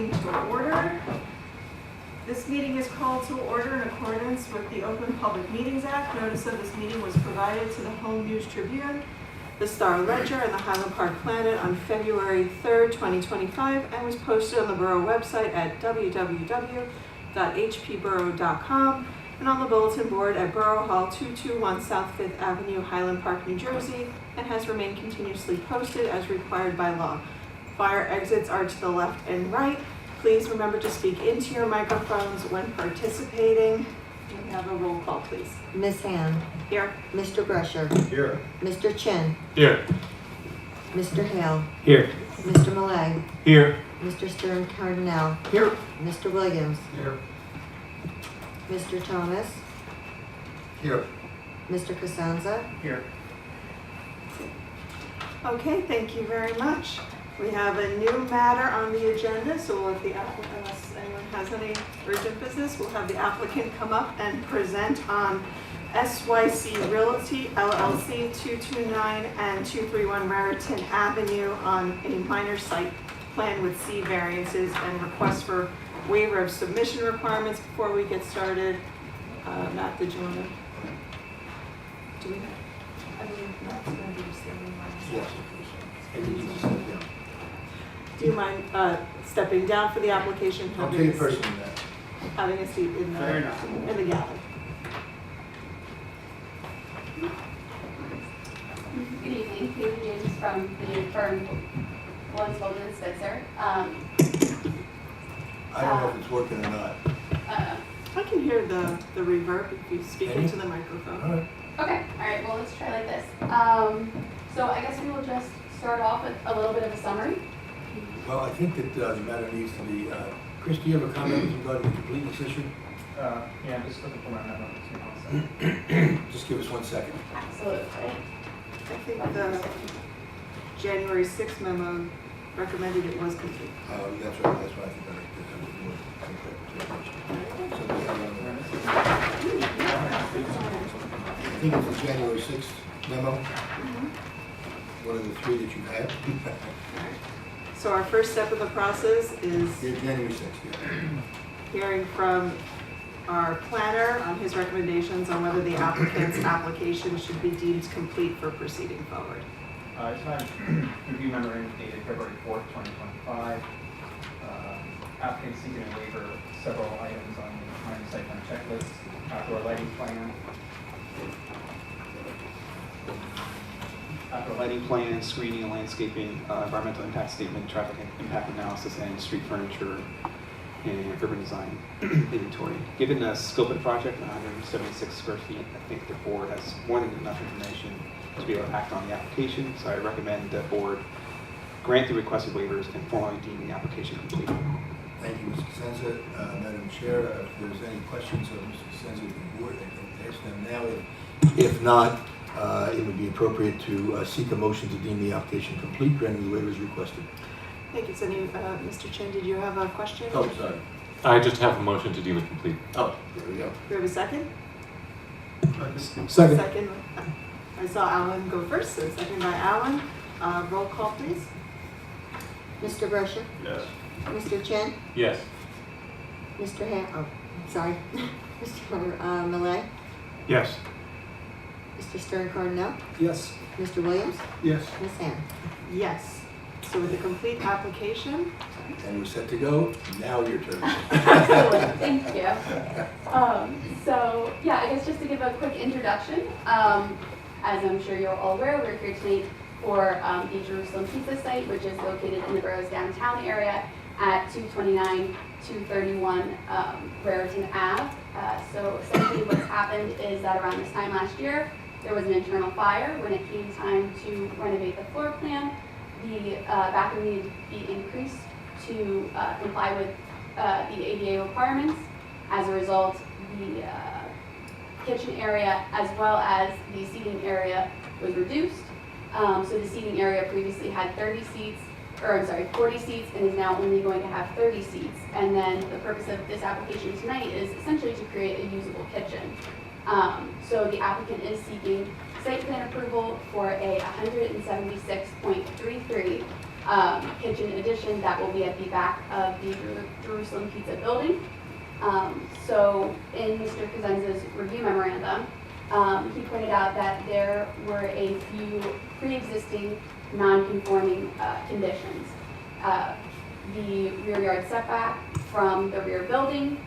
meeting to order. This meeting is called to order in accordance with the Open Public Meetings Act. Notice of this meeting was provided to the Home News Tribune, the Star Ledger, and the Highland Park Planet on February 3rd, 2025, and was posted on the borough website at www.hpborough.com and on the bulletin board at Borough Hall 221 South 5th Avenue, Highland Park, New Jersey, and has remained continuously posted as required by law. Fire exits are to the left and right. Please remember to speak into your microphones when participating. We have a roll call, please. Ms. Hand. Here. Mr. Brescher. Here. Mr. Chin. Here. Mr. Hale. Here. Mr. Millay. Here. Mr. Stern Cardinal. Here. Mr. Williams. Here. Mr. Thomas. Here. Mr. Costanza. Here. Okay, thank you very much. We have a new matter on the agenda, so we'll let the applicant, unless anyone has any urgent business, we'll have the applicant come up and present on SYC Realty LLC 229 and 231 Raritan Avenue on a minor site plan with C variances and request for waiver of submission requirements. Before we get started, Matt, did you want to? Do we? I mean, Matt's going to do standing Yes. Do you mind stepping down for the application? I'll take it personally, Matt. Having a seat in the galley. Good evening, Katie James from the firm Brunswick and Spitzer. I don't know if it's working or not. I can hear the reverb if you speak into the microphone. All right. Okay, all right, well, let's try like this. So I guess we will just start off with a little bit of a summary. Well, I think that the matter needs to be, Chris, do you have a comment with regard to the completeness issue? Yeah, I'm just looking for my memo. Just give us 1 second. Absolutely. I think the January 6th memo recommended it was complete. That's right, that's what I think. I think it's the January 6th memo, one of the three that you had. So our first step of the process is Yeah, January 6th, yeah. hearing from our planner on his recommendations on whether the applicant's application should be deemed complete for proceeding forward. It's my review memorandum dated February 4th, 2025. Applicant seeking a waiver of several items on the minor site plan checklist, outdoor lighting plan. Outdoor lighting plan, screening and landscaping, environmental impact statement, traffic impact analysis, and street furniture and urban design inventory. Given the scope of the project, 176 square feet, I think the board has more than enough information to be able to act on the application, so I recommend the board grant the requested waivers and formally deem the application complete. Thank you, Mr. Costanza. Madam Chair, if there's any questions of Mr. Costanza with the board, I can ask them now. If not, it would be appropriate to seek a motion to deem the application complete, granting the waivers requested. Thank you. Mr. Chin, did you have a question? Oh, sorry. I just have a motion to deem it complete. Oh, there we go. Do we have a second? Second. Second. I saw Alan go first, so second by Alan. Roll call, please. Mr. Brescher. Yes. Mr. Chin. Yes. Mr. Hale. Oh, sorry. Mr. Millay. Yes. Mr. Stern Cardinal. Yes. Mr. Williams. Yes. Ms. Hand. Yes. So with the complete application, And we're set to go. Now your turn. Absolutely, thank you. So yeah, I guess just to give a quick introduction, as I'm sure you're all aware, we're here tonight for the Jerusalem Pizza site, which is located in the borough's downtown area at 229, 231 Raritan Ave. So essentially what's happened is that around this time last year, there was an internal fire. When it came time to renovate the floor plan, the bathroom needed to be increased to comply with the ADA requirements. As a result, the kitchen area as well as the seating area was reduced. So the seating area previously had 40 seats and is now only going to have 30 seats. And then the purpose of this application tonight is essentially to create a usable kitchen. So the applicant is seeking site plan approval for a 176.33 kitchen addition that will be at the back of the Jerusalem Pizza building. So in Mr. Cosenza's review memorandum, he pointed out that there were a few pre-existing non-conforming conditions. The rear yard setback from the rear building,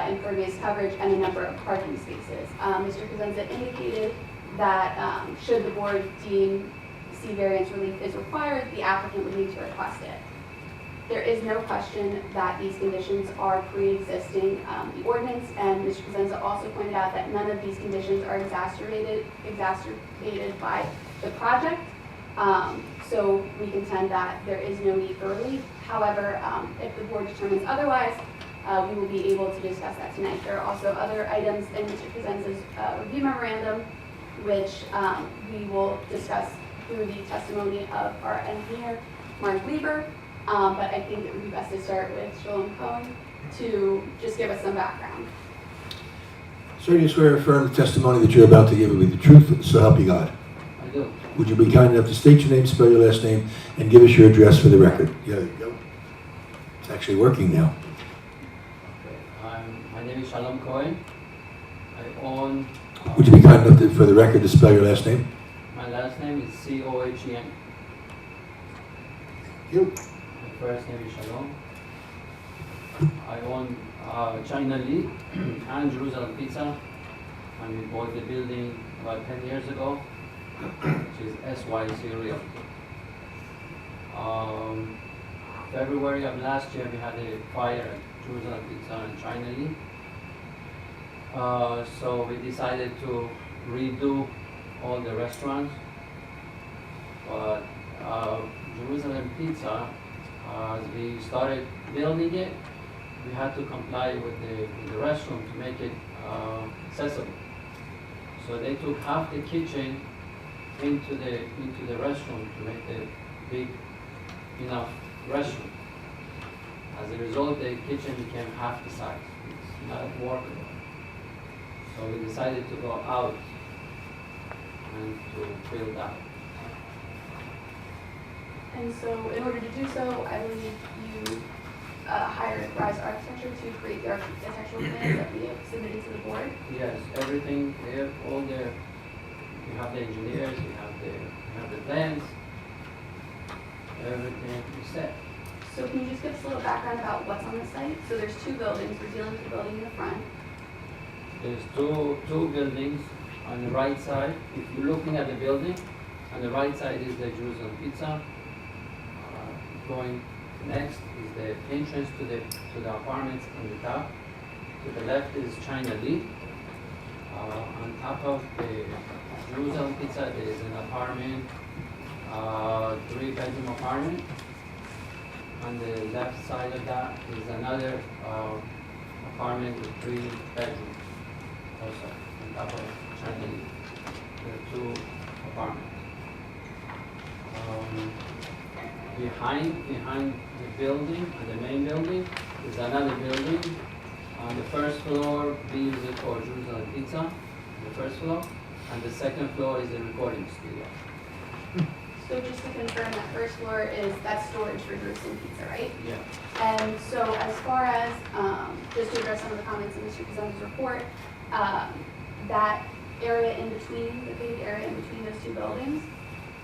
impervious coverage, and a number of parking spaces. Mr. Cosenza indicated that should the board deem C variance relief is required, the applicant would need to request it. There is no question that these conditions are pre-existing the ordinance, and Mr. Cosenza also pointed out that none of these conditions are exacerbated by the project. So we contend that there is no need for relief. However, if the board determines otherwise, we will be able to discuss that tonight. There are also other items in Mr. Cosenza's review memorandum, which we will discuss through the testimony of our engineer, Mark Lieber. But I think it would be best to start with Shalom Cohen to just give us some background. Sir, you swear or affirm the testimony that you're about to give will be the truth, so help you God? I do. Would you be kind enough to state your name, spell your last name, and give us your address for the record? Yeah, there you go. It's actually working now. Okay. My name is Shalom Cohen. I own. Would you be kind enough to, for the record, to spell your last name? My last name is Cohen. You. My first name is Shalom. I own China Lee and Jerusalem Pizza, and we bought the building about 10 years ago, which is SYC Realty. February of last year, we had a fire at Jerusalem Pizza and China Lee. So we decided to redo all the restaurants, but Jerusalem Pizza, as we started building it, we had to comply with the restroom to make it accessible. So they took half the kitchen into the restroom to make the big enough restroom. As a result, the kitchen became half the size. It's not workable. So we decided to go out and to build out. And so in order to do so, I believe you hired Rise Architecture to create the architectural plans that we have submitted to the board. Yes, everything, we have the engineers, we have the plans, everything is set. So can you just give us a little background about what's on the site? So there's two buildings. We're dealing with the building in the front. There's two buildings on the right side. If you're looking at the building, on the right side is the Jerusalem Pizza. Going next is the entrance to the apartments on the top. To the left is China Lee. On top of the Jerusalem Pizza, there is an apartment, 3-bedroom apartment. On the left side of that is another apartment with 3 bedrooms. Also, on top of China Lee, there are 2 apartments. Behind the building, the main building, is another building. On the first floor, we use it for Jerusalem Pizza, on the first floor, and the second floor is the recording studio. So just to confirm, that first floor is that storage for Jerusalem Pizza, right? Yeah. And so as far as, just to address some of the comments in Mr. Cosenza's report, that area in between, the big area in between those 2 buildings,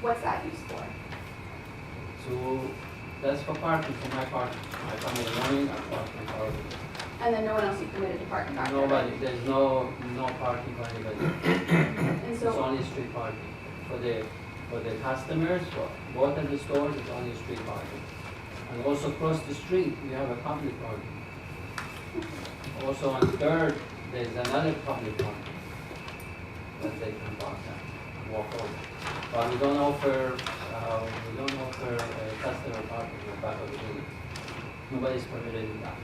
what's that used for? So that's for parking, for my parking. I come in the morning, I park my car. And then no one else you permitted to park back there? Nobody, there's no parking for anybody. And It's so, only street parking. For the customers, for both of the stores, it's only street parking. And also across the street, we have a public parking. Also on Third, there's another public parking that they can park at and walk over. But we don't offer customer parking in the back of the building. Nobody's permitted in that.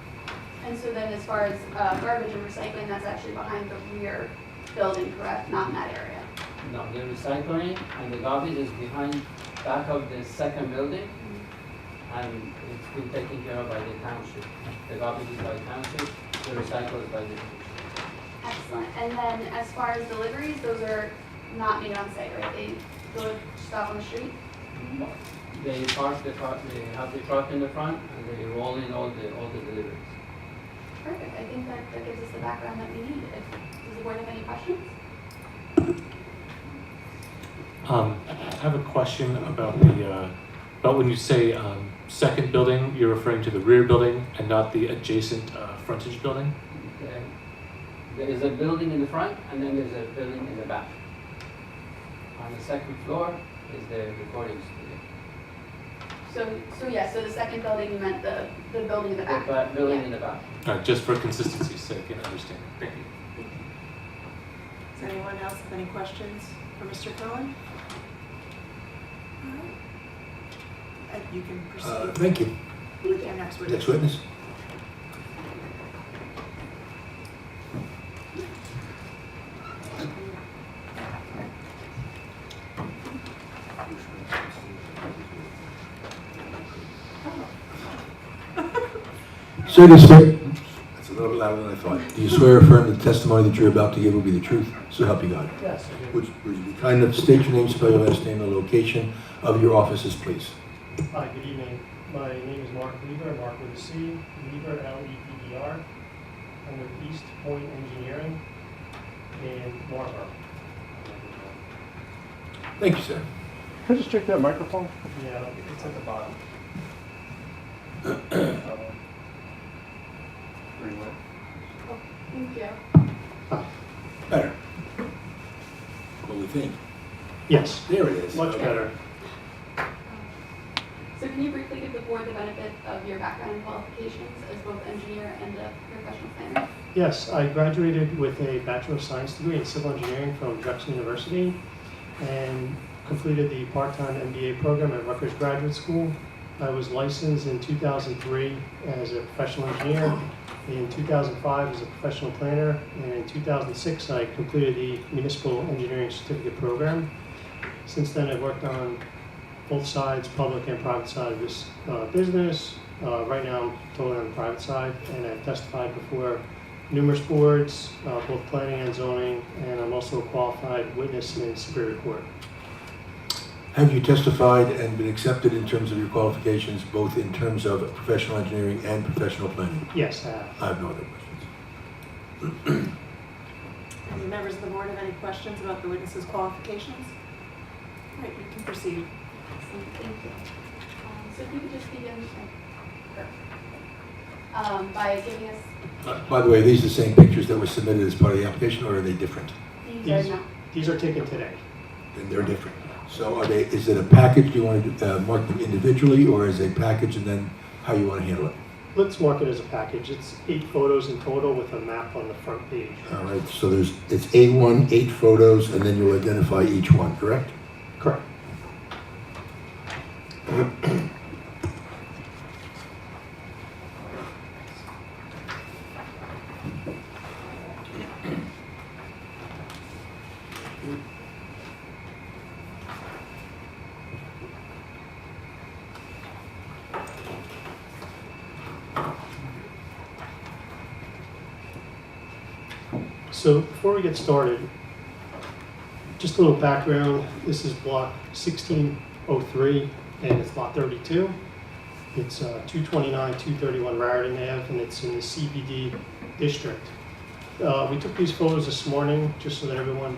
and so then as far as garbage and recycling, that's actually behind the rear building, correct? Not in that area? No, the recycling and the garbage is back of the second building, and it's been taken care of by the township. The garbage is by the township, the recycle is by the township. Excellent. And then as far as deliveries, those are not made on site, right? They go just off on the street? they park the car, they have the truck in the front, and they roll in all the deliveries. Perfect, I think that gives us the background that we need. Does the board have any questions? I have a question about about when you say second building, you're referring to the rear building and not the adjacent frontage building? There is a building in the front, and then there's a building in the back. On the second floor is the recording studio. So the second building, you meant the building in the back? The building Yeah. in the back. Just for consistency's sake and understanding. Thank you. Does anyone else have any questions for Mr. Cohen? All right. You can proceed Thank you. with your next witness. Next witness? Sir, do you swear? That's a little bit louder than I thought. Do you swear or affirm that the testimony that you're about to give will be the truth? So help you God. Yes, I do. Would you be kind enough to state your name, spell your last name, and the location of your offices, please? Hi, good evening. My name is Mark Lieber, Mark with a C, Lieber, L-E-B-E-R. I'm with East Point Engineering in Marlboro. Thank you, sir. Can I just check that microphone? Yeah, it's at the bottom. Pretty well. Oh, thank you. Better. What do we think? Yes, There it is. much Okay. better. So can you briefly give the board the benefit of your background and qualifications as both engineer and a professional planner? Yes, I graduated with a Bachelor of Science degree in Civil Engineering from Drexel University and completed the part-time MBA program at Rutgers Graduate School. I was licensed in 2003 as a professional engineer, in 2005 as a professional planner, and in 2006 I completed the Municipal Engineering Certificate program. Since then I've worked on both sides, public and private side of this business. Right now I'm totally on the private side, and I've testified before numerous boards, both planning and zoning, and I'm also a qualified witness in Superior Court. Have you testified and been accepted in terms of your qualifications, both in terms of professional engineering and professional planning? Yes, I have. I have no other questions. Any members of the board have any questions about the witness's qualifications? All right, you can proceed. Excellent, thank you. So if you could just begin by giving us, By the way, are these the same pictures that were submitted as part of the application, or are they different? these are not. These are taken today. Then they're different. So are they, is it a package, do you want to mark them individually, or is it a package and then how you want to handle it? Let's mark it as a package. It's 8 photos in total with a map on the front page. All right, so it's A1, 8 photos, and then you'll identify each one, correct? Correct. So before we get started, just a little background. This is block 1603 and it's lot 32. It's 229, 231 Raritan Ave, and it's in the CBD district. We took these photos this morning just so that everyone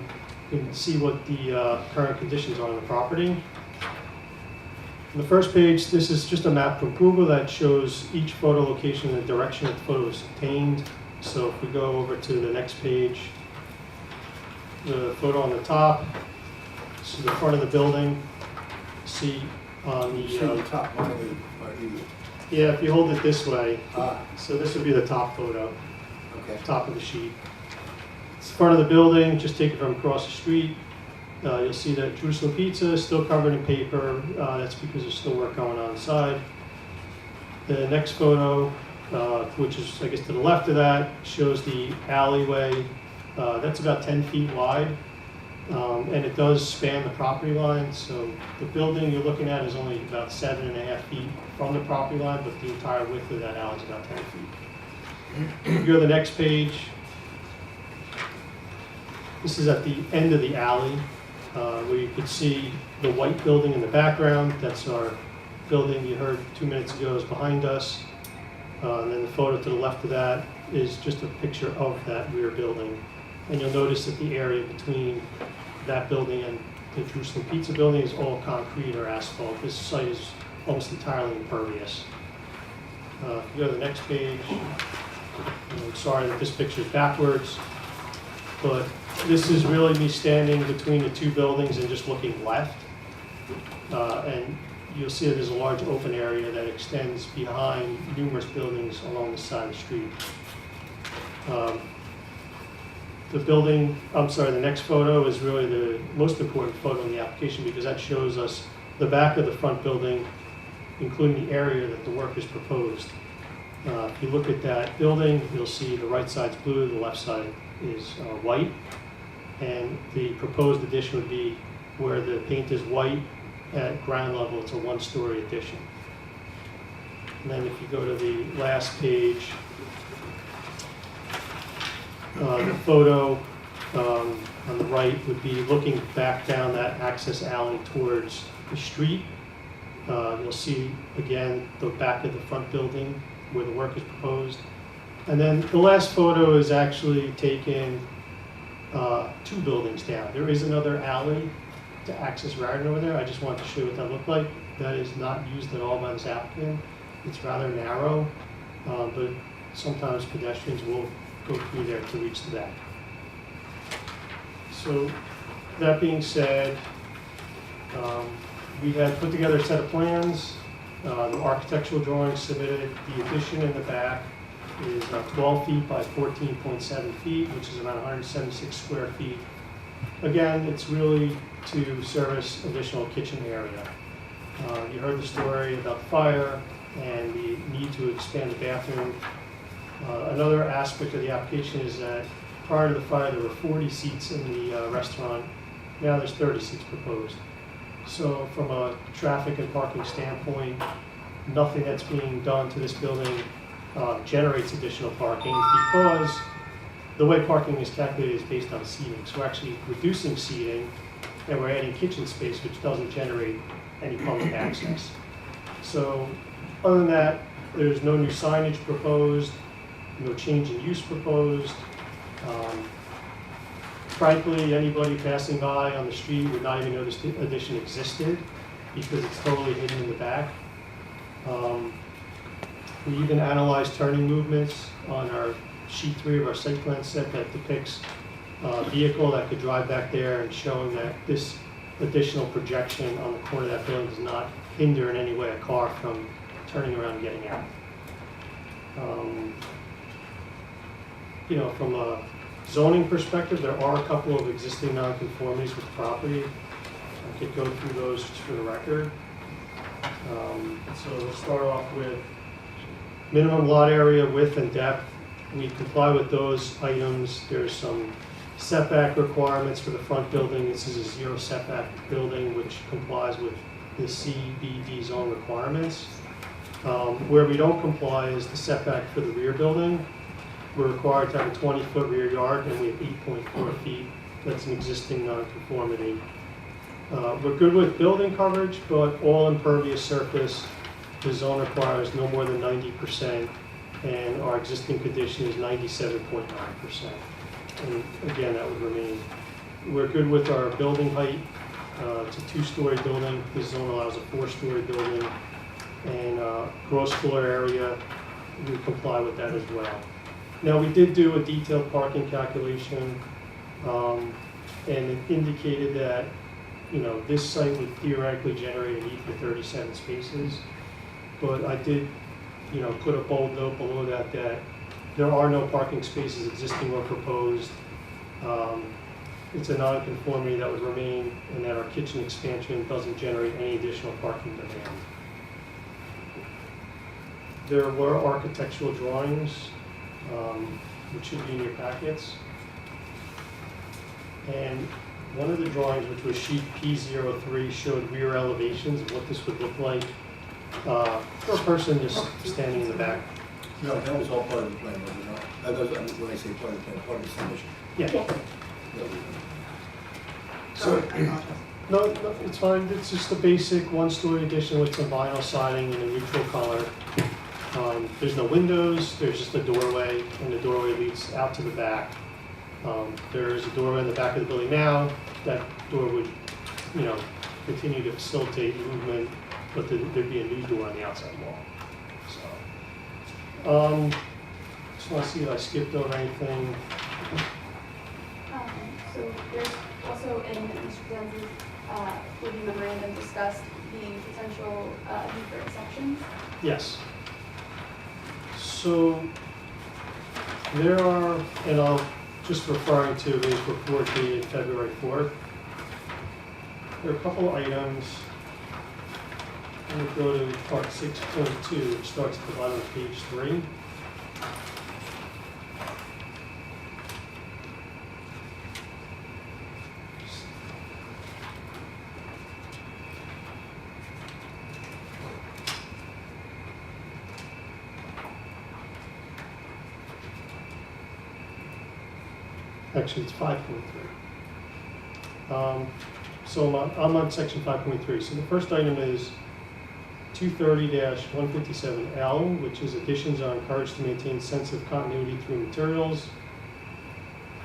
can see what the current conditions are on the property. On the first page, this is just a map from Google that shows each photo location and the direction that the photo is obtained. So if we go over to the next page, the photo on the top, this is the front of the building. See on the, top, yeah, if you hold it this way, Ah, so this would be the top photo, okay. top of the sheet. It's the front of the building, just take it from across the street. You'll see that Jerusalem Pizza is still covered in paper. That's because there's still work going on inside. The next photo, which is, I guess, to the left of that, shows the alleyway. That's about 10 feet wide, and it does span the property line. So the building you're looking at is only about 7.5 feet from the property line, but the entire width of that alley is about 10 feet. If you go to the next page, this is at the end of the alley, where you can see the white building in the background. That's our building you heard 2 minutes ago is behind us. And then the photo to the left of that is just a picture of that rear building. And you'll notice that the area between that building and the Jerusalem Pizza building is all concrete or asphalt. This site is almost entirely impervious. If you go to the next page, I'm sorry that this picture is backwards, but this is really me standing between the two buildings and just looking left. And you'll see that there's a large open area that extends behind numerous buildings along the side of the street. The next photo is really the most important photo in the application because that shows us the back of the front building, including the area that the work is proposed. If you look at that building, you'll see the right side's blue, the left side is white. And the proposed addition would be where the paint is white at ground level, it's a one-story addition. And then if you go to the last page, the photo on the right would be looking back down that access alley towards the street. You'll see, again, the back of the front building where the work is proposed. And then the last photo is actually taken 2 buildings down. There is another alley to access Raritan over there. I just wanted to show you what that looked like. That is not used at all by this applicant. It's rather narrow, but sometimes pedestrians will go through there to reach the back. So that being said, we had put together a set of plans. The architectural drawings submitted. The addition in the back is 12 feet by 14.7 feet, which is around 176 square feet. Again, it's really to service additional kitchen area. You heard the story about the fire and the need to expand the bathroom. Another aspect of the application is that prior to the fire, there were 40 seats in the restaurant. Now there's 30 seats proposed. So from a traffic and parking standpoint, nothing that's being done to this building generates additional parking because the way parking is calculated is based on seating. So we're actually reducing seating and we're adding kitchen space, which doesn't generate any public access. So other than that, there's no new signage proposed, no change in use proposed. Frankly, anybody passing by on the street would not even know this addition existed because it's totally hidden in the back. We even analyzed turning movements on our sheet 3 of our site plan set that depicts a vehicle that could drive back there and showing that this additional projection on the corner of that building does not hinder in any way a car from turning around and getting out. From a zoning perspective, there are a couple of existing nonconformities with the property. I could go through those just for the record. So we'll start off with minimum lot area, width, and depth. We comply with those items. There's some setback requirements for the front building. This is a 0 setback building, which complies with the CBD zone requirements. Where we don't comply is the setback for the rear building. We're required to have a 20-foot rear yard, and we have 8.4 feet. That's an existing nonconformity. We're good with building coverage, but all impervious surface, the zone requires no more than 90%, and our existing condition is 97.9%. And again, that would remain. We're good with our building height. It's a 2-story building. This zone allows a 4-story building. And gross floor area, we comply with that as well. Now, we did do a detailed parking calculation, and it indicated that, this site would theoretically generate a need for 37 spaces. But I did, put a bold note below that there are no parking spaces existing or proposed. It's a non-conformity that would remain, and that our kitchen expansion doesn't generate any additional parking demand. There were architectural drawings, which should be in your packets. And one of the drawings, which was sheet P03, showed rear elevations of what this would look like for a person just standing in the back. No, that was all part of the plan, was it not? That was, when I say part of the plan, part of the submission. Yeah. Sorry, I apologize. No, it's fine. It's just a basic one-story addition with some vinyl siding in a neutral color. There's no windows, there's just a doorway, and the doorway leads out to the back. There's a doorway in the back of the building now. That door would, continue to facilitate movement, but there'd be a new door on the outside wall. So, just want to see if I skipped over anything. So there's also in Mr. Glanz's review memorandum discussed the potential need for exceptions. Yes. So there are, and I'll just referring to his report dated February 4th. There are a couple items. I'm going to go to part 6.2, which starts at the bottom of page 3. Actually, it's 5.3. So I'm on section 5.3. So the first item is 230-157L, which is additions are encouraged to maintain sense of continuity through materials.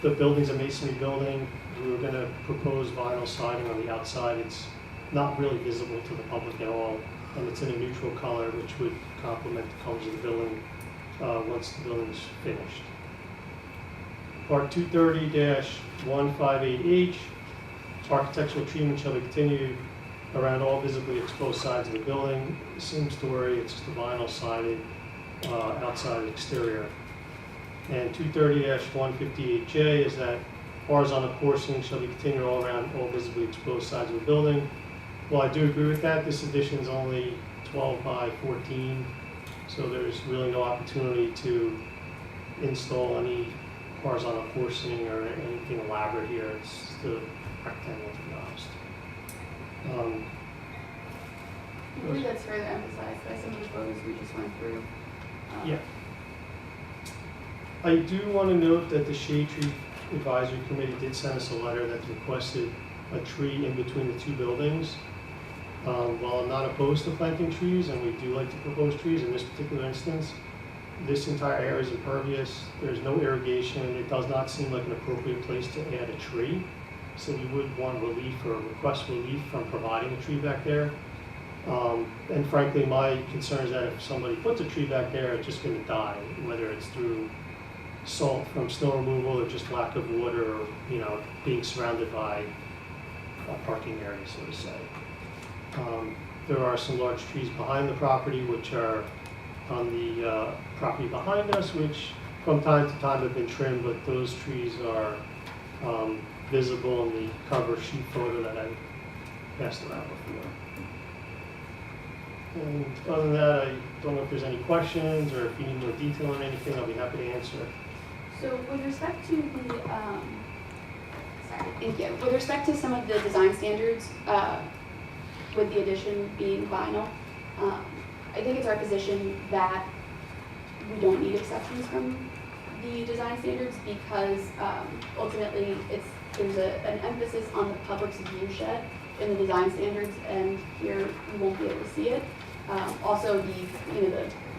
The building's a masonry building. We were going to propose vinyl siding on the outside. It's not really visible to the public at all, and it's in a neutral color, which would complement the colors of the building once the building's finished. Part 230-158H, architectural treatment shall be continued around all visibly exposed sides of the building. Same story, it's just a vinyl sided outside exterior. And 230-158J is that horizontal coursing shall be continued all around all visibly exposed sides of the building. Well, I do agree with that. This addition is only 12 by 14, so there's really no opportunity to install any horizontal coursing or anything elaborate here. It's just a rectangle, to be honest. I believe that's further emphasized by some of the photos we just went through. Yeah. I do want to note that the Shade Tree Advisory Committee did send us a letter that requested a tree in between the two buildings. While I'm not opposed to planting trees, and we do like to propose trees in this particular instance, this entire area is impervious. There's no irrigation. It does not seem like an appropriate place to add a tree. So we would want relief or request relief from providing a tree back there. And frankly, my concern is that if somebody puts a tree back there, it's just going to die, whether it's through salt from snow removal or just lack of water or, being surrounded by a parking area, so to say. There are some large trees behind the property, which are on the property behind us, which from time to time have been trimmed, but those trees are visible in the cover sheet photo that I passed around before. And other than that, I don't know if there's any questions or if you need more detail on anything, I'll be happy to answer. So with respect to the, thank you. With respect to some of the design standards, with the addition being vinyl, I think it's our position that we don't need exceptions from the design standards because ultimately there's an emphasis on the public's view shed in the design standards, and here you won't be able to see it. Also, the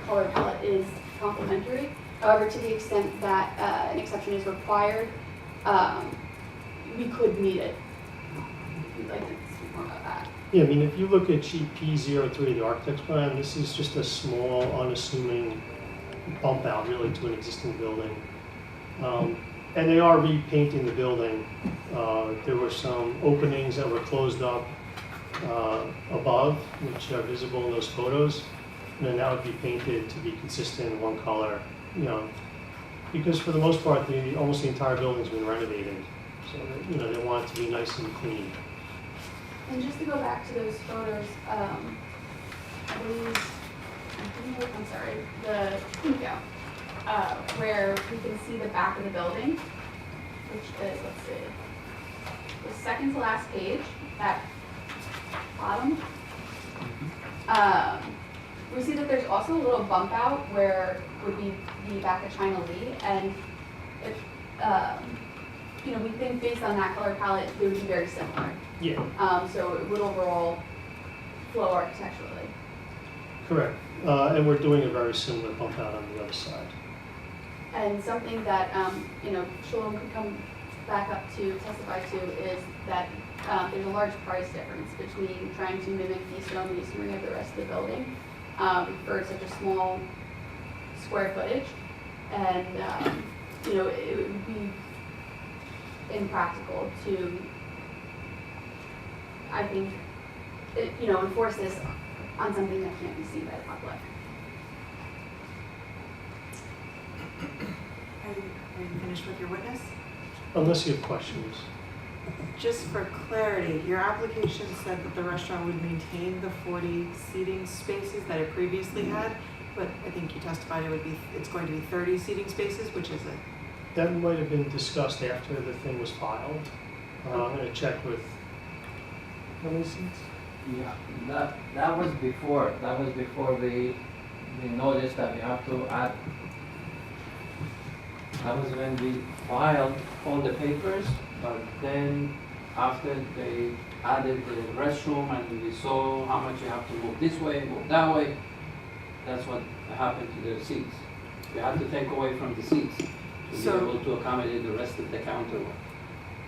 color palette is complementary. However, to the extent that an exception is required, we could meet it. If you'd like to speak more about that. Yeah, I mean, if you look at sheet P03, the architect's plan, this is just a small, unassuming bump out really to an existing building. And they are repainting the building. There were some openings that were closed up above, which are visible in those photos. And then that would be painted to be consistent in one color, because for the most part, almost the entire building's been renovated. So, they want it to be nice and clean. And just to go back to those photos, I believe, where we can see the back of the building, which is, let's see, the second to last page, that bottom. We see that there's also a little bump out where would be the back of China Lee, and if you know, we think based on that color palette, they would be very similar. Yeah, So it would overall flow architecturally. correct. And we're doing a very similar bump out on the other side. And something that, you know, Shalom could come back up to testify to is that there's a large price difference between trying to mimic the stone masonry of the rest of the building for such a small square footage. And, you know, it would be impractical to, I think, you know, enforce this on something that can't be seen by the public. Are you finished with your witness? Unless you have questions. Just for clarity, your application said that the restaurant would maintain the 40 seating spaces that it previously had, but I think you testified it's going to be 30 seating spaces, which is it? That might have been discussed after the thing was filed. I'm gonna check with, how many seats? Yeah, that was before, we noticed that we have to add. That was when we filed all the papers, but then after they added the restroom and we saw how much you have to move this way, move that way, that's what happened to the seats. We had to take away from the seats to be So- able to accommodate the rest of the counter.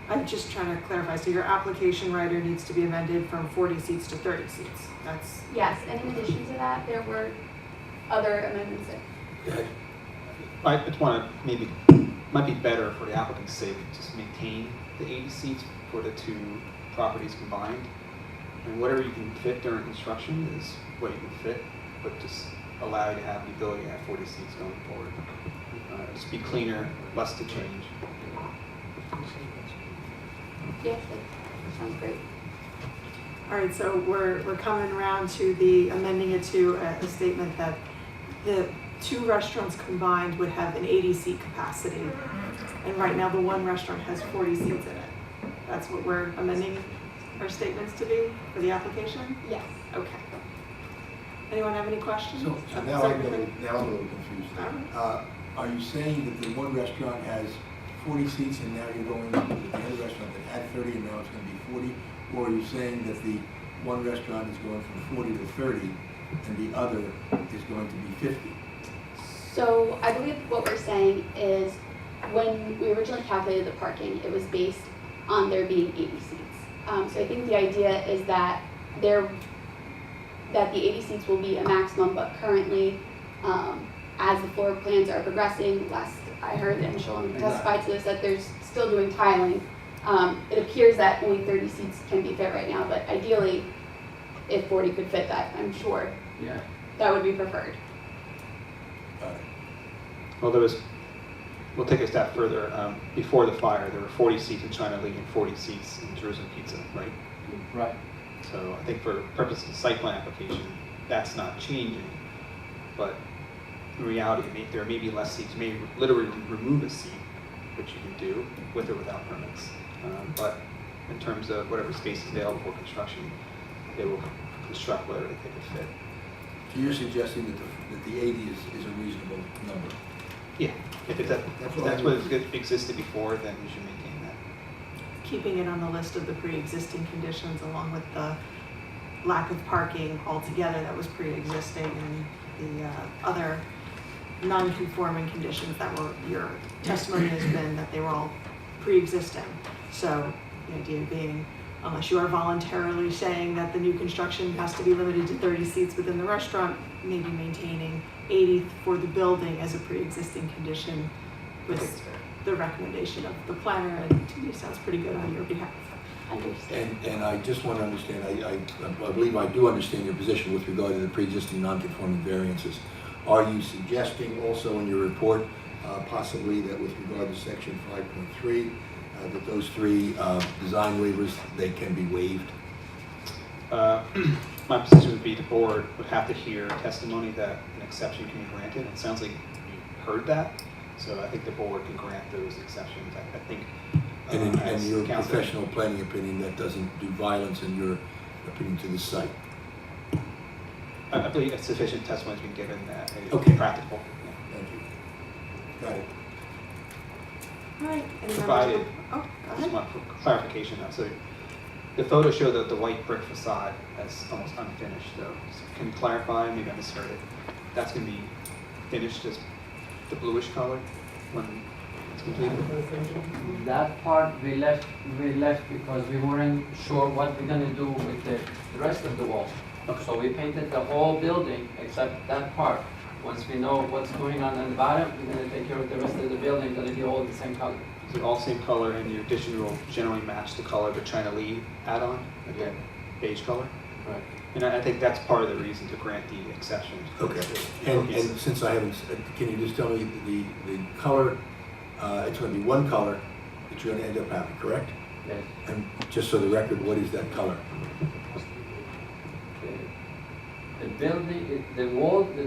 I'm just trying to clarify, so your application writer needs to be amended from 40 seats to 30 seats? That's, Yes, and in addition to that, there were other amendments that Go ahead. I just want to maybe, might be better for the applicant's sake, just maintain the 80 seats for the two properties combined. And whatever you can fit during construction is what you can fit, but just allow you to have the ability to have 40 seats going forward. Just be cleaner, less to change. yeah, that sounds great. all right, so we're coming around to the amending it to a statement that the two restaurants combined would have an 80-seat capacity. And right now, the one restaurant has 40 seats in it. That's what we're amending our statements to be for the application? Yes. Okay. Anyone have any questions? So now I'm a little confused. All right. Are you saying that the one restaurant has 40 seats and now you're going with the other restaurant that had 30 and now it's going to be 40? Or are you saying that the one restaurant is going from 40 to 30 and the other is going to be 50? So I believe what we're saying is when we originally calculated the parking, it was based on there being 80 seats. So I think the idea is that the 80 seats will be a maximum, but currently, as the floor plans are progressing, last I heard, and Shalom testified to this, that they're still doing tiling. It appears that only 30 seats can be fit right now, but ideally, if 40 could fit that, I'm sure Yeah. that would be preferred. Well, we'll take a step further. Before the fire, there were 40 seats in China Lee and 40 seats in Jerusalem Pizza, right? Right. So I think for purposes of site plan application, that's not changing. But in reality, there may be less seats. You may literally remove a seat, which you can do with or without permits. But in terms of whatever space is available for construction, they will construct whatever they think is fit. So you're suggesting that the 80 is a reasonable number? Yeah, if that's what existed before, then we should maintain that. Keeping it on the list of the pre-existing conditions along with the lack of parking altogether that was pre-existing and the other non-conforming conditions that were, your testimony has been that they were all pre-existing. So the idea being, unless you are voluntarily saying that the new construction has to be limited to 30 seats within the restaurant, maybe maintaining 80 for the building as a pre-existing condition was the recommendation of the planner, and to me sounds pretty good on your behalf. Understood. And I just want to understand, I believe I do understand your position with regard to the pre-existing non-conforming variances. Are you suggesting also in your report, possibly that with regard to section 5.3, that those three design waivers, they can be waived? My position would be the board would have to hear testimony that an exception can be granted. It sounds like you heard that, so I think the board can grant those exceptions. I think. And in your counsel, professional planning opinion, that doesn't do violence in your opinion to the site? I believe sufficient testimony has been given that it Okay. is practical. Yeah. Thank you. Got it. All right. Any Provided- members of the- Oh, go Just ahead. one quick clarification now. So the photos show that the white brick facade as almost unfinished, though. So can you clarify, maybe I misheard it, that's going to be finished as the bluish color when it's completed? That part we left because we weren't sure what we're gonna do with the rest of the wall. Okay. So we painted the whole building except that part. Once we know what's going on the bottom, we're gonna take care of the rest of the building, gonna be all the same color. Is it all same color and your addition will generally match the color of the China Lee add-on, like that beige color? Right. And I think that's part of the reason to grant the exception. Okay, and since I haven't, can you just tell me the color, it's gonna be one color that you're gonna end up having, correct? Yes. And just so the record, what is that color? The building, the wall, the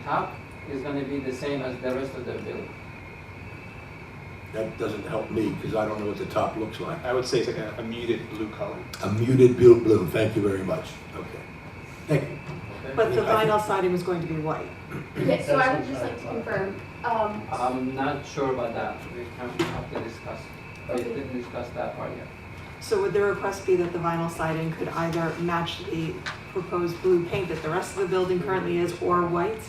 top is gonna be the same as the rest of the building. That doesn't help me, because I don't know what the top looks like. I would say it's like a muted blue color. A muted blue, thank you very much. Okay, thank you. Okay? But the I think- vinyl siding was going to be white. Okay, so I would just like to confirm, I'm not sure about that. We have to discuss. We Okay. didn't discuss that part yet. So would the request be that the vinyl siding could either match the proposed blue paint that the rest of the building currently is, or white?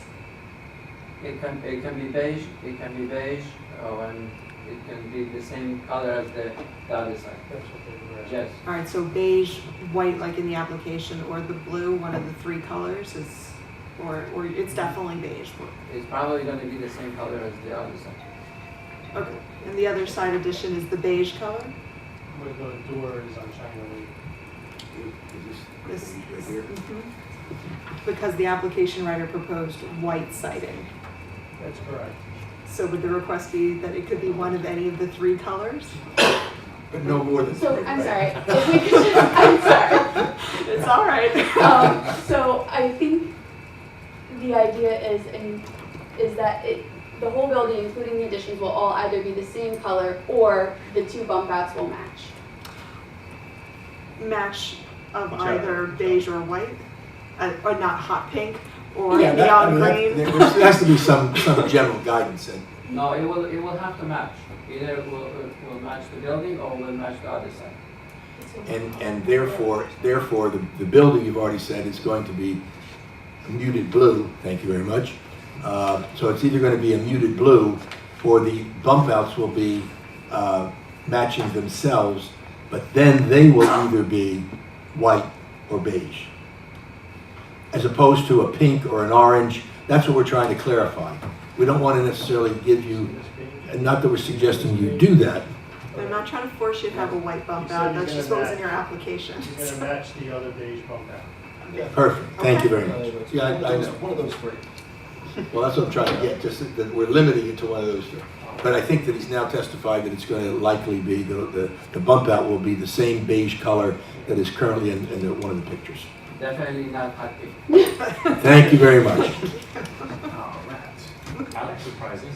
It can be beige, and it can be the same color as the other side. That's what they were. Yes, All right, so beige, white like in the application, or the blue, one of the three colors is, or it's definitely beige. it's probably gonna be the same color as the other side. Okay, and the other side addition is the beige color? Where the door is on China Lee. Is This, right here? because the application writer proposed white siding. That's correct. So would the request be that it could be one of any of the three colors? But no more than so three, I'm right? sorry, if we could just, I'm sorry. It's all right. So I think the idea is that the whole building, including the additions, will all either be the same color or the two bump outs will match. Match of Whichever. either beige or white, or not hot pink, or Yeah, That- I neon mean, that- green. There has to be some general guidance, and No, it will have to match. Either it will match the building or will match the other side. and therefore, the building, you've already said, is going to be a muted blue, thank you very much. So it's either gonna be a muted blue, or the bump outs will be matching themselves, but then they will either be white or beige. As opposed to a pink or an orange, that's what we're trying to clarify. We don't wanna necessarily give you, and not that we're suggesting you do that. They're not trying to force you to have a white bump You said out, you're that's just gonna what was in match. your application. You're gonna match the other beige bump out. Perfect, thank you very much. Yeah, I know. One of those three. Well, that's what I'm trying to get, just that we're limiting it to one of those two. But I think that he's now testified that it's going to likely be, the bump out will be the same beige color that is currently in one of the pictures. Definitely not hot pink. Thank you very much. Oh, rats. I like surprises.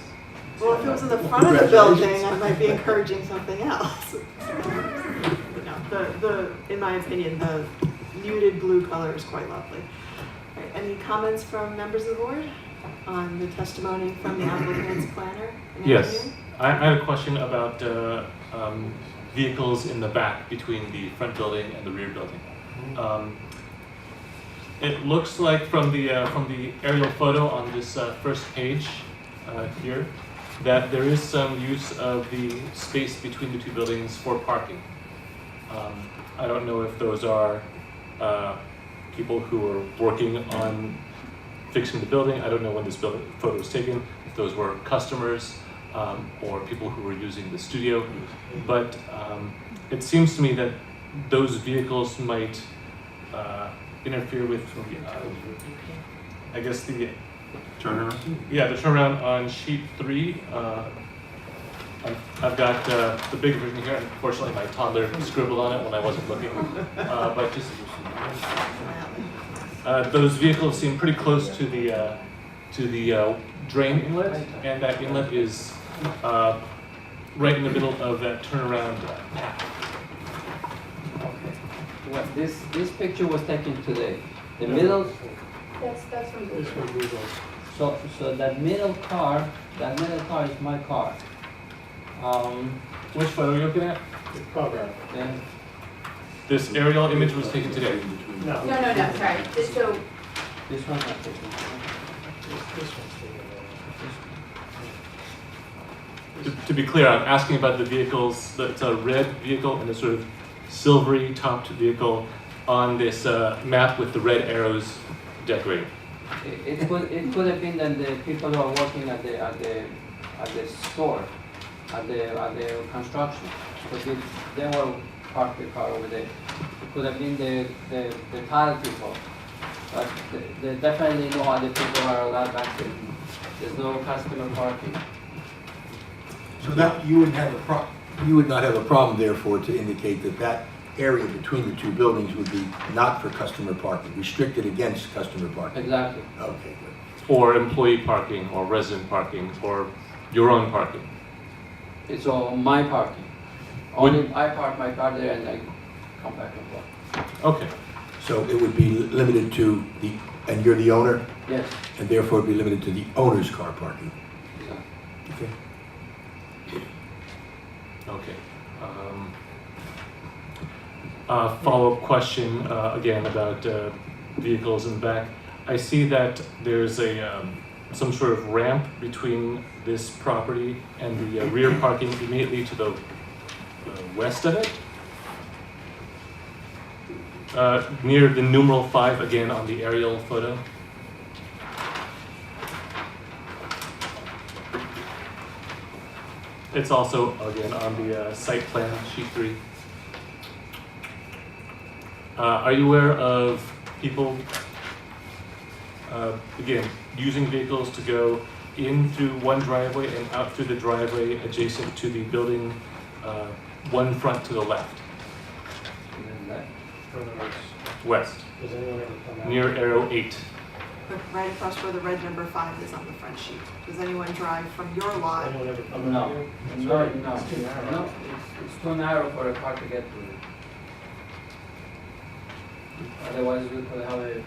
Well, if it was in the front of the building, I might be encouraging something else. No, in my opinion, the muted blue color is quite lovely. All right, any comments from members of the board on the testimony from the applicant's planner? and Yes, engineer? I had a question about vehicles in the back between the front building and the rear building. It looks like from the aerial photo on this first page here, that there is some use of the space between the two buildings for parking. I don't know if those are people who are working on fixing the building. I don't know when this photo was taken, if those were customers or people who were using the studio. But it seems to me that those vehicles might interfere with, I guess, the Turnaround? yeah, the turnaround on sheet 3. I've got the big version here. Unfortunately, my toddler scribbled on it when I wasn't looking. But just those vehicles seem pretty close to the drain inlet, and that inlet is right in the middle of that turnaround path. Well, this picture was taken today. The middle, That's from This Google. one Google. so that middle car is my car. Which photo are you looking at? The cover. Then This aerial image was taken today. No. No, sorry. So, this one's not taken. This one's taken. To be clear, I'm asking about the vehicles, it's a red vehicle and a sort of silvery topped vehicle on this map with the red arrows decorated. It could have been that the people who are working at the store, at the construction, but they were parked the car over there. It could have been the tile people, but they definitely no other people are allowed back there. There's no customer parking. So that, you would not have a problem therefore to indicate that that area between the two buildings would be not for customer parking, restricted against customer parking? Exactly. Okay, good. Or employee parking, or resident parking, or your own parking. It's all my parking. Only I park my car there and I come back and forth. Okay. So it would be limited to the, and you're the owner, Yes. and therefore it'd be limited to the owner's car parking? Exactly. Okay. Okay. Follow-up question again about vehicles in the back. I see that there's a some sort of ramp between this property and the rear parking immediately to the west of it. Near the numeral 5 again on the aerial photo. It's also, again, on the site plan, sheet 3. Are you aware of people, again, using vehicles to go in through one driveway and out through the driveway adjacent to the building, one front to the left, And then that. west, Does anyone ever come out? near arrow 8? But right across where the red number 5 is on the front sheet. Does anyone drive from your Does lot? anyone ever come No, out here? It's no, very- no, it's too narrow. no, it's too narrow for a car to get through. Otherwise, we could have like,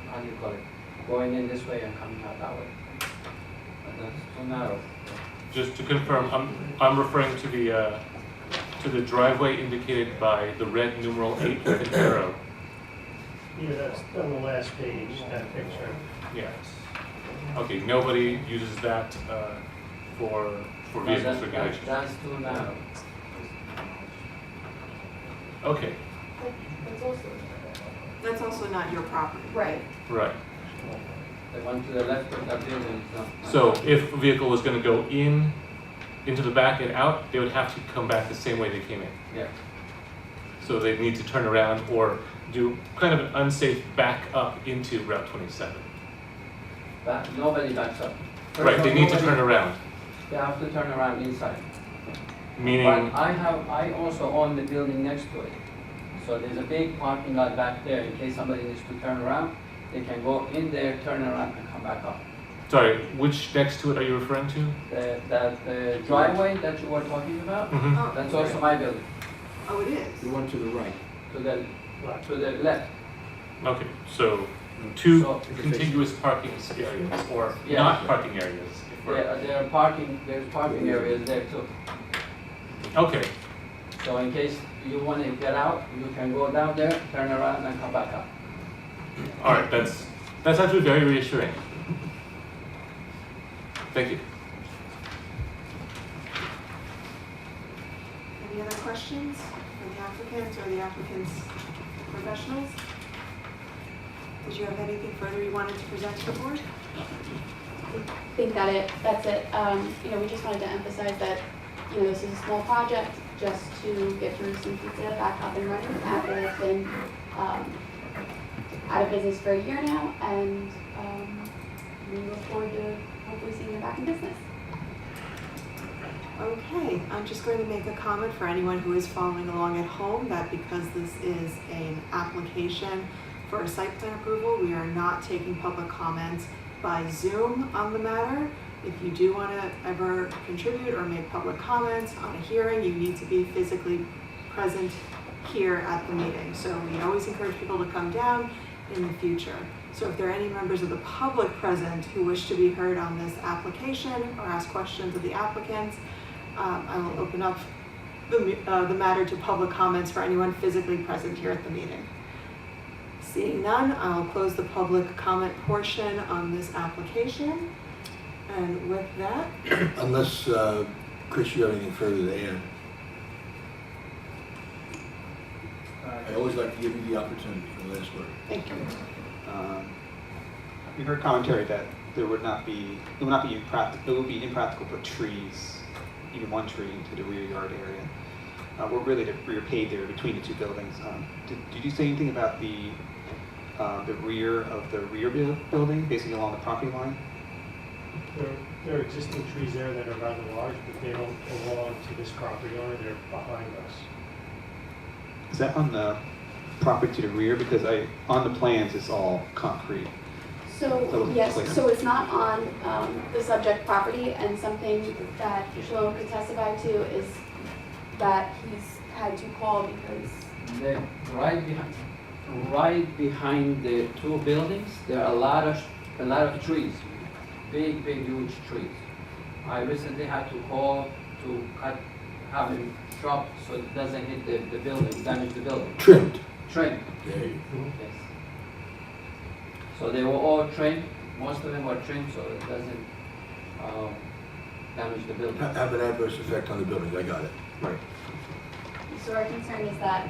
how do you call it, going in this way and coming out that way. But that's too narrow. Just to confirm, I'm referring to the driveway indicated by the red numeral 8 with an arrow. Yeah, that's on the last page, that picture. Yes. Okay, nobody uses that for No, vehicles regulation. That's too narrow. Okay, that's also, That's also not your property. right. right. The one to the left of that building is not. So if a vehicle was going to go into the back and out, they would have to come back the same way they came in. Yeah, So they need to turn around or do kind of an unsafe back up into Route 27. nobody backs up. Right, they need to Nobody- turn around, They have to turn around inside. meaning, But I also own the building next to it. So there's a big parking lot back there in case somebody needs to turn around. They can go in there, turn around and come back up. sorry, which next to it are you referring to? The driveway that you were talking about, Mhm. Oh, that's also my building, Oh, it is? The one to the right. to the left. Okay, so two So- contiguous parking areas, or Yeah. not parking areas. if we're- There's parking areas there too. Okay, So in case you want to get out, you can go down there, turn around and come back up. all right, that's actually very reassuring. Thank you. Any other questions for the applicant or the applicant's professionals? Did you have anything further you wanted to present to the board? I think that's it. We just wanted to emphasize that, this is a small project just to get Jerusalem Pizza back up and running after it's been out of business for a year now, and we look forward to hopefully seeing them back in business. Okay, I'm just going to make a comment for anyone who is following along at home that because this is an application for a site plan approval, we are not taking public comments by Zoom on the matter. If you do want to ever contribute or make public comments on a hearing, you need to be physically present here at the meeting. So we always encourage people to come down in the future. So if there are any members of the public present who wish to be heard on this application or ask questions of the applicants, I will open up the matter to public comments for anyone physically present here at the meeting. Seeing none, I'll close the public comment portion on this application. And with that, Unless, Chris, you have anything further to add? I always like to give you the opportunity for the last word. thank you. We heard commentary that it would be impractical to put trees, even one tree, into the rear yard area. We're really the rear paved area between the two buildings. Did you say anything about the rear of the rear building, basically along the property line? There are existing trees there that are rather large, but they don't belong to this property owner, they're behind us. Is that on the property to the rear? Because on the plans, it's all concrete. So, yes, so it's not on the subject property, and something that Shalom could testify to is that he's had to call because Right behind the two buildings, there are a lot of trees, big, huge trees. I recently had to call to have it chopped so it doesn't hit the building, damage the building. Trimmed. Trimmed, There you go. yes. So they were all trimmed, most of them were trimmed so it doesn't damage the building. Have an adverse effect on the building, I got it. Right. So our concern is that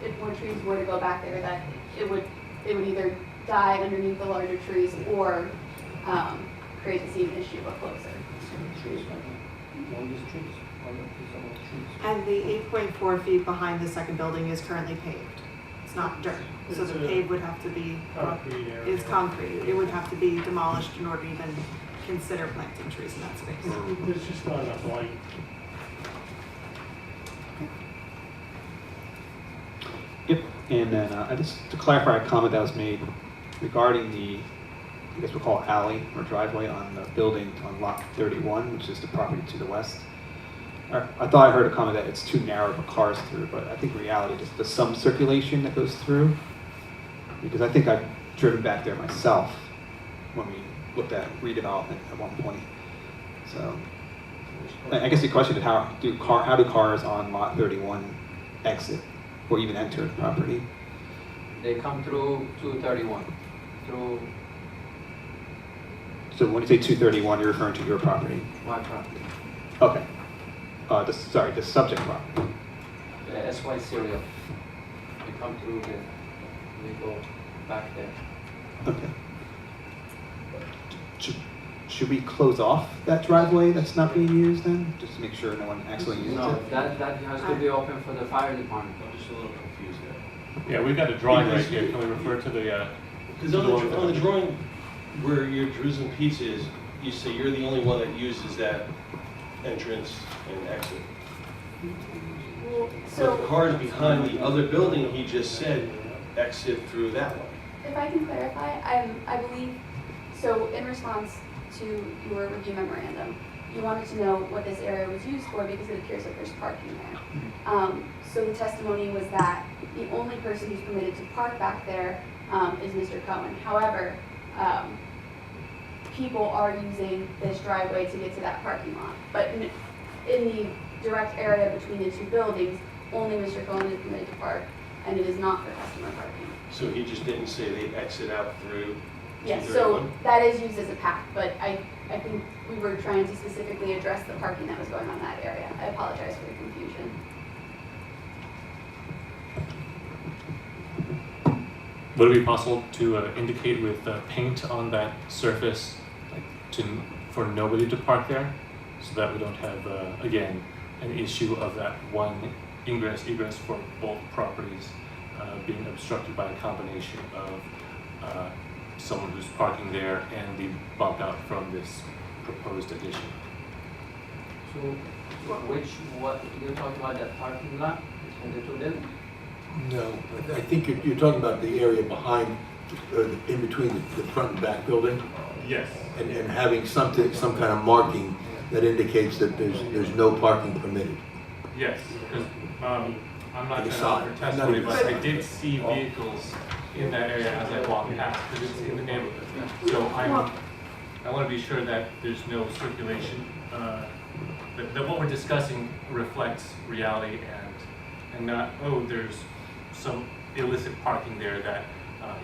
if more trees were to go back there, that it would either die underneath the larger trees or create a safety issue up closer. Trees, all these trees, all of these are all trees. And the 8.4 feet behind the second building is currently paved. It's not dirt. So It's the a pave would have to be, Concrete area. it's concrete. It would have to be demolished in order to even consider planting trees in that space. There's just not enough light. Yep, and then just to clarify a comment that was made regarding the, I guess we'll call it alley or driveway on the building on lot 31, which is the property to the west. I thought I heard a comment that it's too narrow for cars through, but I think in reality there's some circulation that goes through. Because I think I've driven back there myself when we looked at redevelopment at one point. So I guess the question is how do cars on lot 31 exit or even enter the property? They come through 231, through So when you say 231, you're referring to your property? my property. Okay. The subject property. The SY serial. They come through there, they go back there. Okay. Should we close off that driveway that's not being used then? Just to make sure no one accidentally uses No, it? that has to be open for the fire department. I'm just a little confused there. Yeah, we've got a drawing right here. Can we refer to the? Because on the drawing where your Jerusalem Pizza is, you say you're the only one that uses that entrance and exit. Well, So the so cars behind the other building, he just said exit through that one. if I can clarify, I believe, so in response to your review memorandum, you wanted to know what this area was used for because it appears like there's parking there. So the testimony was that the only person who's permitted to park back there is Mr. Cohen. However, people are using this driveway to get to that parking lot. But in the direct area between the two buildings, only Mr. Cohen is permitted to park, and it is not for customer parking. So he just didn't say they exit out through Yes, so 231? that is used as a path, but I think we were trying to specifically address the parking that was going on in that area. I apologize for the confusion. Would it be possible to indicate with paint on that surface, like for nobody to park there, so that we don't have again an issue of that one ingress egress for both properties being obstructed by a combination of someone who's parking there and the bump out from this proposed addition. So, what, you're talking about that parking lot between the two buildings? No, I think you're talking about the area behind, in between the front and back building, Yes. and having some kind of marking that indicates that there's no parking permitted. Yes, because I'm not On the going to side, offer not testimony, even but side. I did see vehicles in that area as I walk past, because it's in the neighborhood. So I want to be sure that there's no circulation, that what we're discussing reflects reality and not, oh, there's some illicit parking there that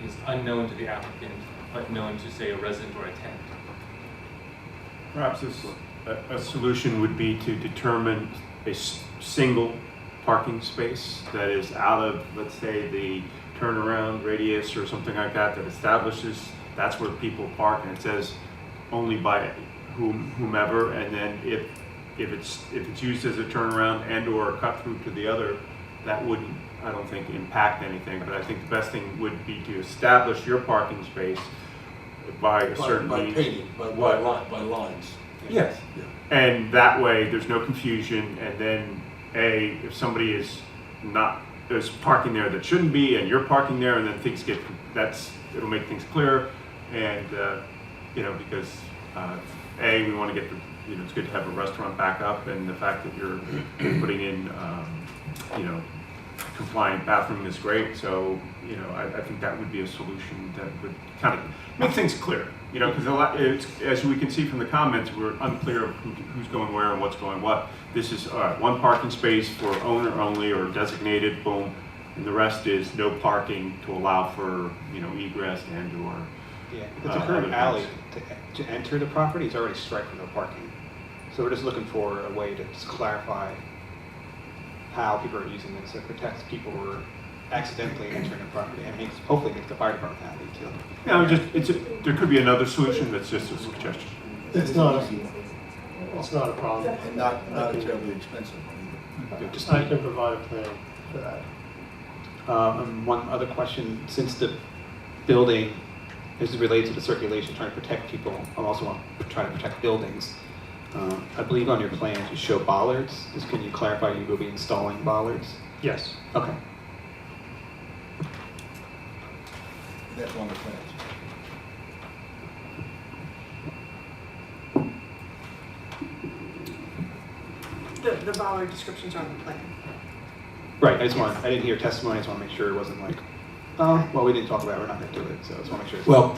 is unknown to the applicant, but known to, say, a resident or a tenant. Perhaps a solution would be to determine a single parking space that is out of, let's say, the turnaround radius or something like that, that establishes that's where people park, and it says only by whomever, and then if it's used as a turnaround and or a cut through to the other, that wouldn't, I don't think, impact anything. But I think the best thing would be to establish your parking space by a certain By means. painting, by lines. Yes. Yeah. And that way, there's no confusion, and then if somebody is parking there that shouldn't be, and you're parking there, and then things it'll make things clearer, and because we want to get it's good to have a restaurant back up, and the fact that you're putting in compliant bathroom is great. So I think that would be a solution that would kind of make things clear. Because as we can see from the comments, we're unclear of who's going where and what's going what. This is one parking space for owner only or designated, boom, and the rest is no parking to allow for egress and or. Yeah, it's a current alley to enter the property. It's already striped for no parking. So we're just looking for a way to just clarify how people are using this. It protects people who are accidentally entering the property and hopefully makes the fire department happy too. Yeah, there could be another solution. That's just a suggestion. It's not a problem. And not a terribly expensive one either. I can provide a plan for that. And one other question, since the building is related to the circulation, trying to protect people, I also want to try to protect buildings. I believe on your plans you show bollards. Can you clarify you will be installing bollards? Yes. Okay. That's on the plans. The bollard descriptions are on the plan. Right, I didn't hear testimony, I just want to make sure it wasn't like, we didn't talk about it, we're not going to do it, so I just want to make sure. Well,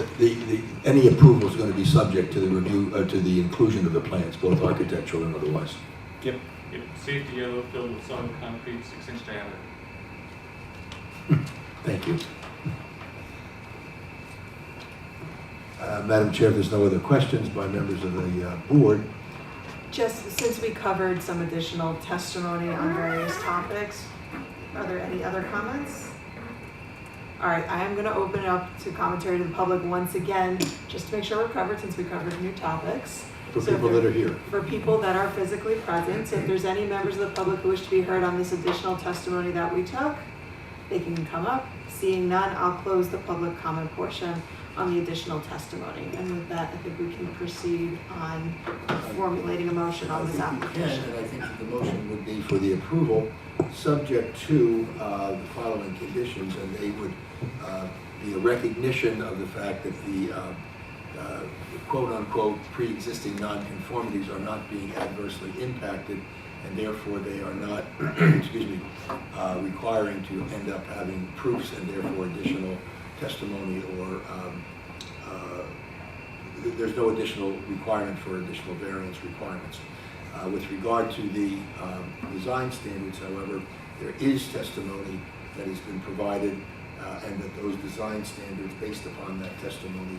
any approval is going to be subject to the review, to the inclusion of the plans, both architectural and otherwise. Yep. Safety yellow filled with solid concrete, 6-inch diameter. Thank you. Madam Chair, if there's no other questions by members of the board. Just since we covered some additional testimony on various topics, are there any other comments? All right, I am going to open it up to commentary to the public once again, just to make sure we're covered since we covered new topics. For people that are here. For people that are physically present, so if there's any members of the public who wish to be heard on this additional testimony that we took, they can come up. Seeing none, I'll close the public comment portion on the additional testimony. And with that, I think we can proceed on formulating a motion on this application. And I think that the motion would be for the approval, subject to the following conditions, and they would be a recognition of the fact that the quote-unquote pre-existing nonconformities are not being adversely impacted, and therefore they are not, requiring to end up having proofs and therefore additional testimony or there's no additional requirement for additional variance requirements. With regard to the design standards, however, there is testimony that has been provided and that those design standards based upon that testimony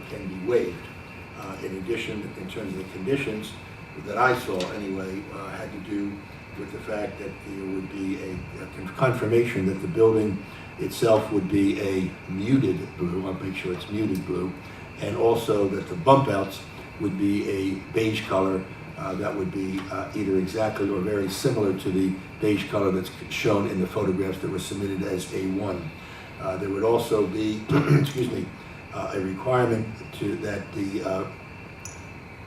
can be waived. In addition, in terms of the conditions that I saw anyway, had to do with the fact that there would be a confirmation that the building itself would be a muted blue. I'll make sure it's muted blue. And also that the bump outs would be a beige color that would be either exactly or very similar to the beige color that's shown in the photographs that were submitted as A1. There would also be, a requirement that the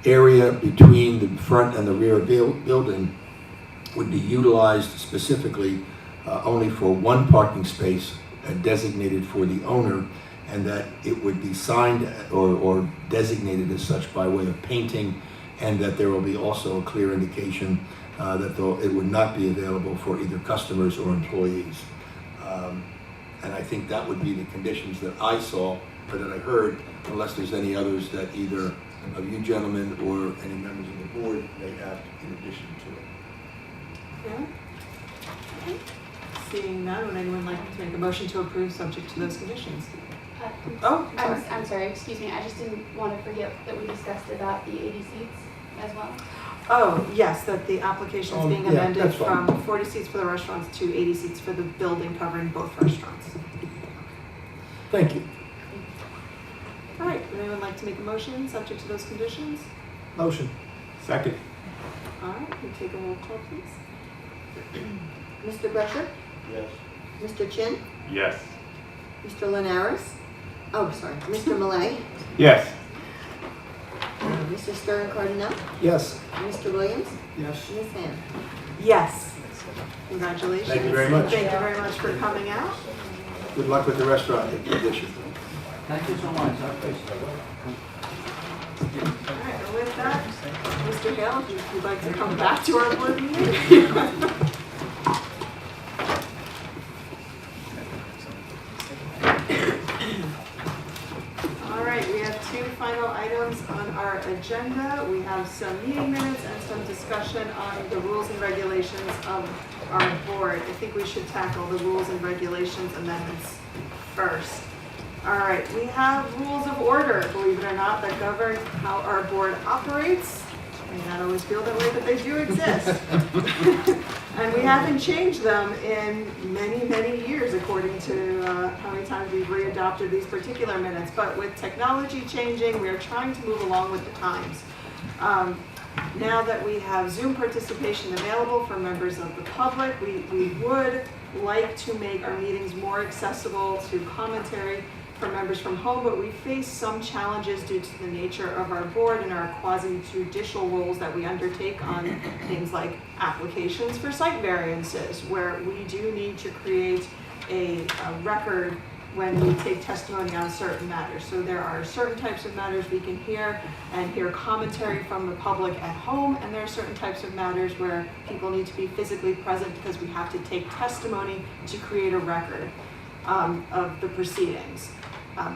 area between the front and the rear building would be utilized specifically only for one parking space designated for the owner, and that it would be signed or designated as such by way of painting, and that there will be also a clear indication that it would not be available for either customers or employees. And I think that would be the conditions that I saw or that I heard, unless there's any others that either of you gentlemen or any members of the board may have in addition to it. Yeah? Okay. Seeing none, would anyone like to make a motion to approve subject to those conditions? Oh, I'm sorry. I'm sorry, excuse me, I just didn't want to forget that we discussed about the 80 seats as well. Oh, yes, that the application is being Yeah, amended that's fine. from 40 seats for the restaurants to 80 seats for the building covering both restaurants. Thank you. All right, would anyone like to make a motion subject to those conditions? Motion. Second. All right, we take a roll call, please. Mr. Brescher? Yes. Mr. Chin? Yes. Mr. Linares? Oh, sorry, Mr. Malay? Yes. Mr. Stern Cardinal? Yes. Mr. Williams? Yes. Ms. Ham? Yes. Congratulations. Thank you very much. Thank you very much for coming out. Good luck with the restaurant addition. Thank you so much, I appreciate it. All right, and with that, Mr. Hale, if you'd like to come back to our board meeting. All right, we have two final items on our agenda. We have some meeting minutes and some discussion on the rules and regulations of our board. I think we should tackle the rules and regulations amendments first. All right, we have rules of order, believe it or not, that govern how our board operates. I may not always feel that way, but they do exist. And we haven't changed them in many, many years, according to how many times we've readopted these particular minutes. But with technology changing, we are trying to move along with the times. Now that we have Zoom participation available for members of the public, we would like to make our meetings more accessible to commentary for members from home, but we face some challenges due to the nature of our board and our quasi-judicial roles that we undertake on things like applications for site variances, where we do need to create a record when we take testimony on certain matters. So there are certain types of matters we can hear and hear commentary from the public at home, and there are certain types of matters where people need to be physically present because we have to take testimony to create a record of the proceedings.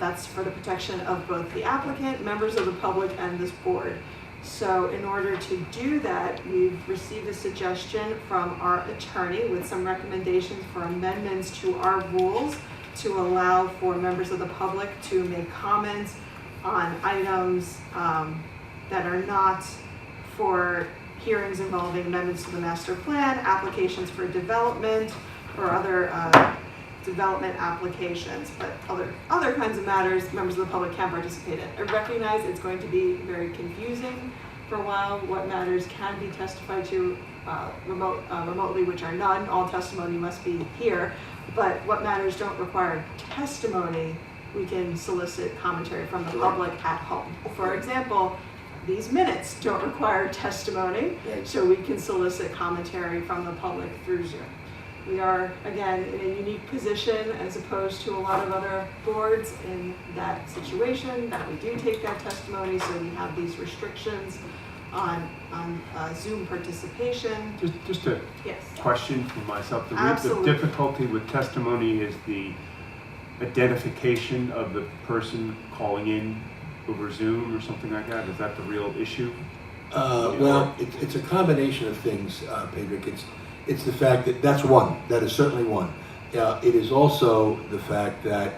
That's for the protection of both the applicant, members of the public, and this board. So in order to do that, we've received a suggestion from our attorney with some recommendations for amendments to our rules to allow for members of the public to make comments on items that are not for hearings involving amendments to the master plan, applications for development, or other development applications, but other kinds of matters members of the public can participate in. I recognize it's going to be very confusing for a while what matters can be testified to remotely, which are none. All testimony must be here, but what matters don't require testimony, we can solicit commentary from the public at home. For example, these minutes don't require testimony, so we can solicit commentary from the public through Zoom. We are, again, in a unique position as opposed to a lot of other boards in that situation, that we do take that testimony, so we have these restrictions on Zoom participation. Just a Yes. question for myself. The Absolutely. difficulty with testimony is the identification of the person calling in over Zoom or something like that. Is that the real issue? Well, it's a combination of things, Pedrick. It's the fact that one. That is certainly one. It is also the fact that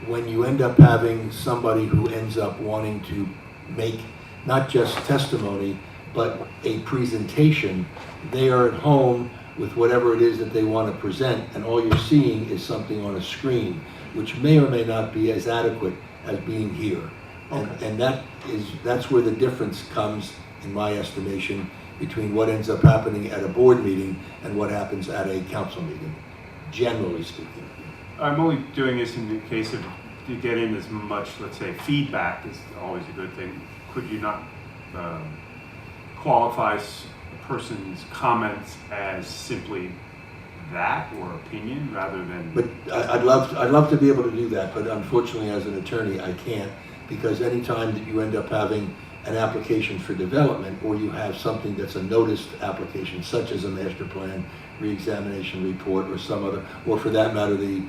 when you end up having somebody who ends up wanting to make not just testimony, but a presentation, they are at home with whatever it is that they want to present, and all you're seeing is something on a screen, which may or may not be as adequate as being here. And that's where the difference comes, in my estimation, between what ends up happening at a board meeting and what happens at a council meeting, generally speaking. I'm only doing this in the case of to get in as much, let's say, feedback is always a good thing. Could you not qualify a person's comments as simply that or opinion rather than? But I'd love to be able to do that, but unfortunately, as an attorney, I can't, because anytime that you end up having an application for development, or you have something that's a noticed application, such as a master plan, re-examination report, or some other, or for that matter, the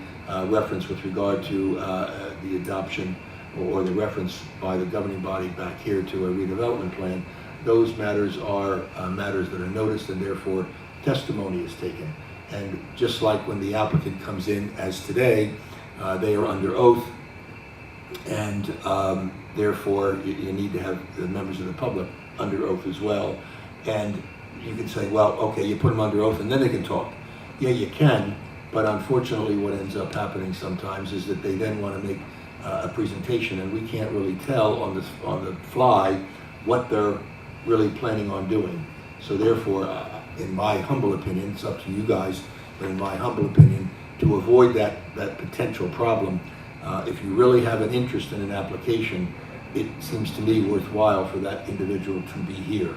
reference with regard to the adoption or the reference by the governing body back here to a redevelopment plan, those matters are matters that are noticed, and therefore testimony is taken. And just like when the applicant comes in as today, they are under oath, and therefore you need to have the members of the public under oath as well. And you can say, well, okay, you put them under oath and then they can talk. Yeah, you can, but unfortunately what ends up happening sometimes is that they then want to make a presentation, and we can't really tell on the fly what they're really planning on doing. So therefore, in my humble opinion, it's up to you guys, but in my humble opinion, to avoid that potential problem, if you really have an interest in an application, it seems to me worthwhile for that individual to be here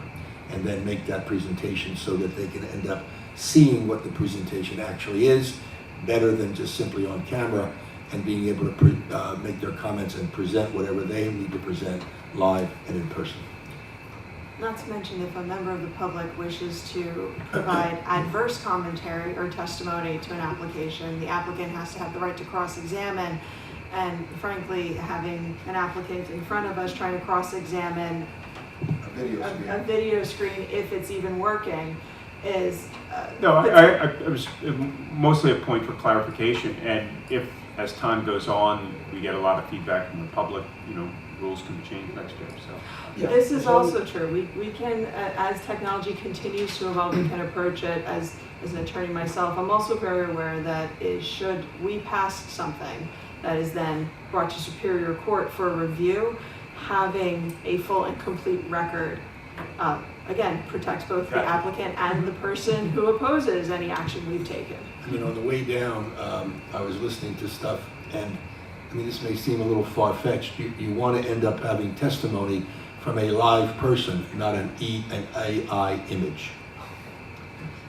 and then make that presentation so that they can end up seeing what the presentation actually is, better than just simply on camera and being able to make their comments and present whatever they need to present live and in person. Not to mention, if a member of the public wishes to provide adverse commentary or testimony to an application, the applicant has to have the right to cross-examine. And frankly, having an applicant in front of us trying to cross-examine a video screen, if it's even working, is... No, I was mostly a point for clarification, and if, as time goes on, we get a lot of feedback from the public, rules can be changed next year, so. Yeah. This is also true. We can, as technology continues to evolve, we can approach it as an attorney myself. I'm also very aware that should we pass something that is then brought to Superior Court for a review, having a full and complete record, again, protects both the applicant and the person who opposes any action we've taken. On the way down, I was listening to stuff, and this may seem a little far-fetched. You want to end up having testimony from a live person, not an AI image.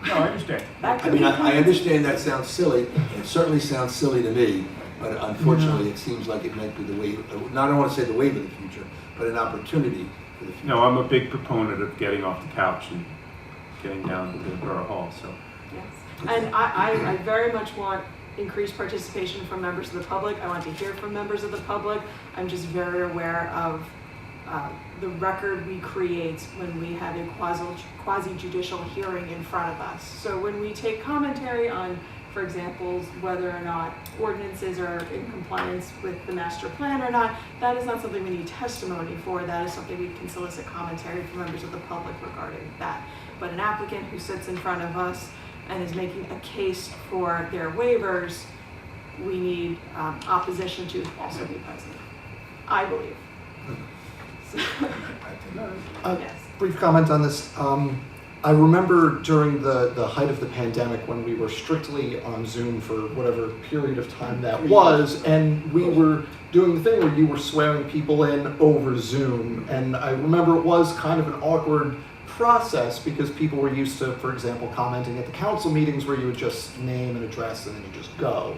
No, I understand. I understand that sounds silly, and it certainly sounds silly to me, but unfortunately it seems like it might be the wave, I don't want to say the wave of the future, but an opportunity for the future. No, I'm a big proponent of getting off the couch and getting down to the Borough Hall, so. Yes. And I very much want increased participation from members of the public. I want to hear from members of the public. I'm just very aware of the record we create when we have a quasi-judicial hearing in front of us. So when we take commentary on, for example, whether or not ordinances are in compliance with the master plan or not, that is not something we need testimony for. That is something we can solicit commentary from members of the public regarding that. But an applicant who sits in front of us and is making a case for their waivers, we need opposition to also be present, I believe. So, yes. Brief comment on this. I remember during the height of the pandemic when we were strictly on Zoom for whatever period of time that was, and we were doing the thing where you were swearing people in over Zoom, and I remember it was kind of an awkward process because people were used to, for example, commenting at the council meetings where you would just name and address and then you just go.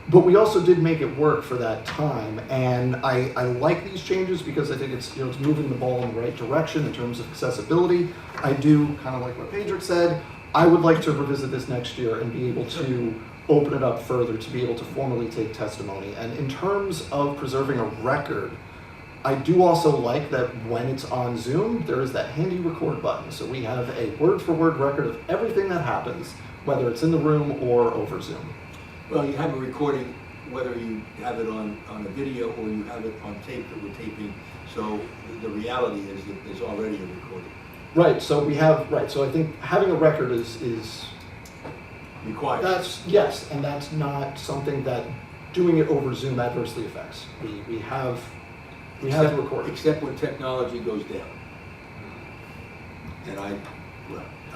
But we also did make it work for that time, and I like these changes because I think it's it's moving the ball in the right direction in terms of accessibility. I do kind of like what Pedrick said. I would like to revisit this next year and be able to open it up further to be able to formally take testimony. And in terms of preserving a record, I do also like that when it's on Zoom, there is that handy record button. So we have a word-for-word record of everything that happens, whether it's in the room or over Zoom. Well, you have a recording, whether you have it on a video or you have it on tape that we're taping. So the reality is that there's already a recording. Right. So we have So I think having a record is Required. Yes, and that's not something that doing it over Zoom adversely affects. We have the recording. Except when technology goes down. And I'm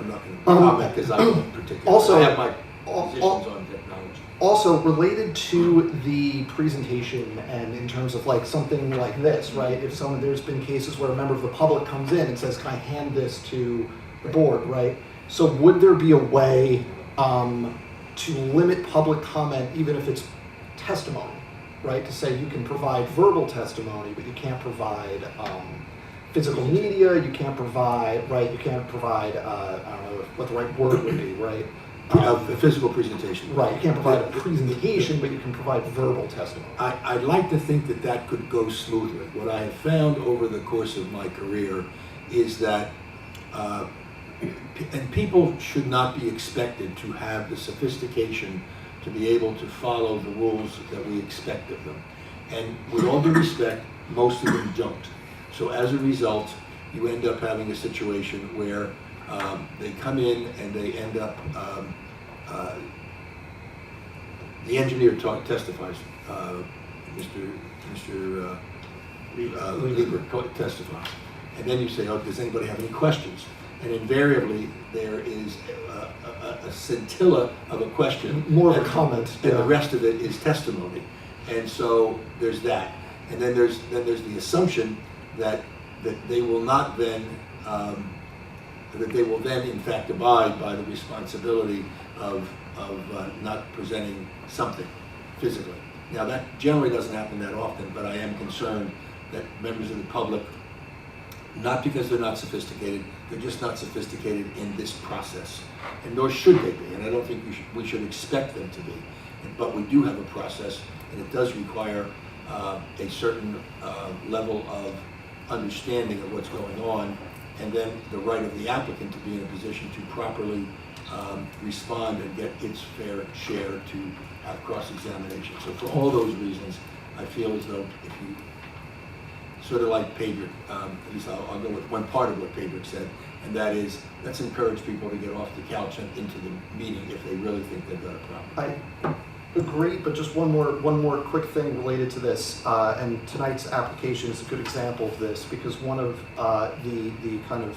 not going to comment because I don't particularly. Also, I have my positions on technology. Also, related to the presentation and in terms of like something like this, right? If there's been cases where a member of the public comes in and says, "Can I hand this to the board?" Right? So would there be a way to limit public comment even if it's testimony? right? To say you can provide verbal testimony, but you can't provide physical media, you can't provide, right? You can't provide, I don't know what the right word would be, right? A physical presentation. Right, you can't provide a presentation, but you can provide verbal testimony. I'd like to think that that could go smoothly. What I have found over the course of my career is that, and people should not be expected to have the sophistication to be able to follow the rules that we expect of them. And with all due respect, most of them don't. So as a result, you end up having a situation where they come in and they end up, the engineer testifies, Mr. Lieber testifies. And then you say, oh, does anybody have any questions? And invariably, there is a scintilla of a question. More of a comment. And the rest of it is testimony. And so there's that. And then there's the assumption that they will not then, that they will then in fact abide by the responsibility of not presenting something physically. Now that generally doesn't happen that often, but I am concerned that members of the public, not because they're not sophisticated, they're just not sophisticated in this process. And nor should they be, and I don't think we should expect them to be. But we do have a process, and it does require a certain level of understanding of what's going on, and then the right of the applicant to be in a position to properly respond and get its fair share to have cross-examination. So for all those reasons, I feel as though if you, sort of like Pedrick, at least I'll go with one part of what Pedrick said, and that is, let's encourage people to get off the couch and into the meeting if they really think they've got a problem. I agree, but just one more quick thing related to this, and tonight's application is a good example of this, because one of the kind of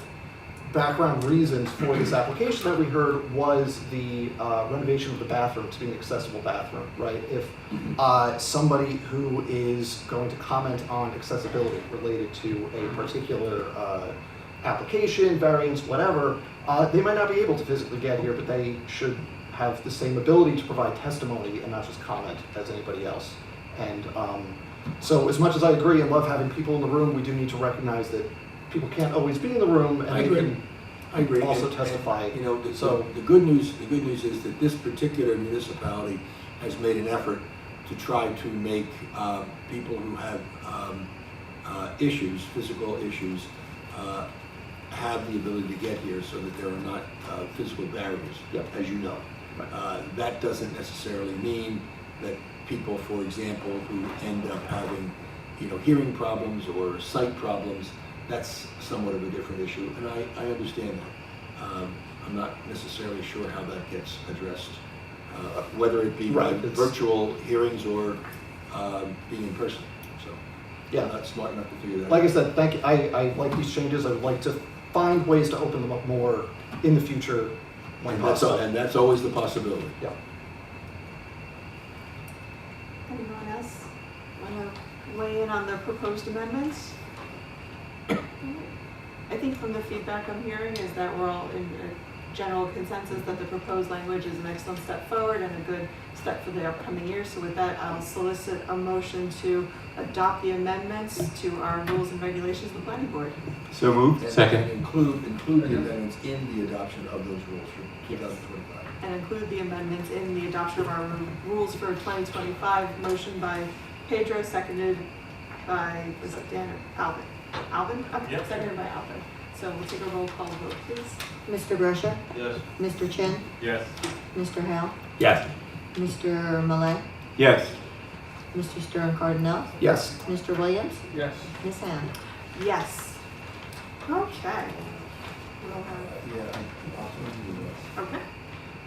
background reasons for this application that we heard was the renovation of the bathroom to be an accessible bathroom, right? If somebody who is going to comment on accessibility related to a particular application, variance, whatever, they might not be able to physically get here, but they should have the same ability to provide testimony and not just comment as anybody else. And so as much as I agree and love having people in the room, we do need to recognize that people can't always be in the room, and I they agree. can also testify. And, you know, the good news is that this particular municipality has made an effort to try to make people who have issues, physical issues, have the ability to get here, so that there are not physical barriers, as you know. That doesn't necessarily mean that people, for example, who end up having, hearing problems or sight problems, that's somewhat of a different issue, and I understand that. I'm not necessarily sure how that gets addressed, whether it be by virtual hearings or being in person. So I'm not smart enough to figure that out. Like I said, thank you. I like these changes. I would like to find ways to open them up more in the future when possible. And that's always the possibility. Yeah. Anyone else want to weigh in on the proposed amendments? I think from the feedback I'm hearing is that we're all in a general consensus that the proposed language is an excellent step forward and a good step for the upcoming year. So with that, I'll solicit a motion to adopt the amendments to our rules and regulations of the planning board. So moved. And include the amendments in the adoption of those rules for 2025. And include the amendments in the adoption of our rules for 2025. Motion by Pedro, seconded by, was it Dan or Alvin? Alvin? Okay, Yep. Seconded by Alvin. So we'll take a roll call vote, please. Mr. Grosha? Yes. Mr. Chin? Yes. Mr. Hale? Yes. Mr. Malay? Yes. Mr. Stern Cardinal? Yes. Mr. Williams? Yes. Ms. Hand? Yes. Okay. We'll have, Yeah, I'll send you the okay.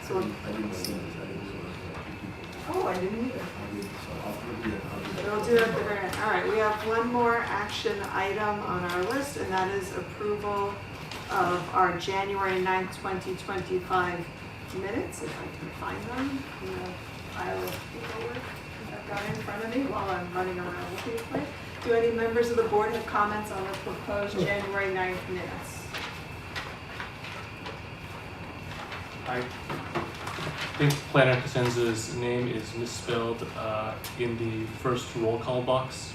So, I didn't see this. I didn't realize that a few people. oh, I didn't either. I'll read it, so I'll do it. We'll do it at the very end. All right, we have one more action item on our list, and that is approval of our January 9th, 2025 minutes, if I can find them in the pile of paperwork I've got in front of me while I'm running around looking for it. Do any members of the board have comments on the proposed January 9th minutes? I think Planner Cosenza's name is misspelled in the first roll call box.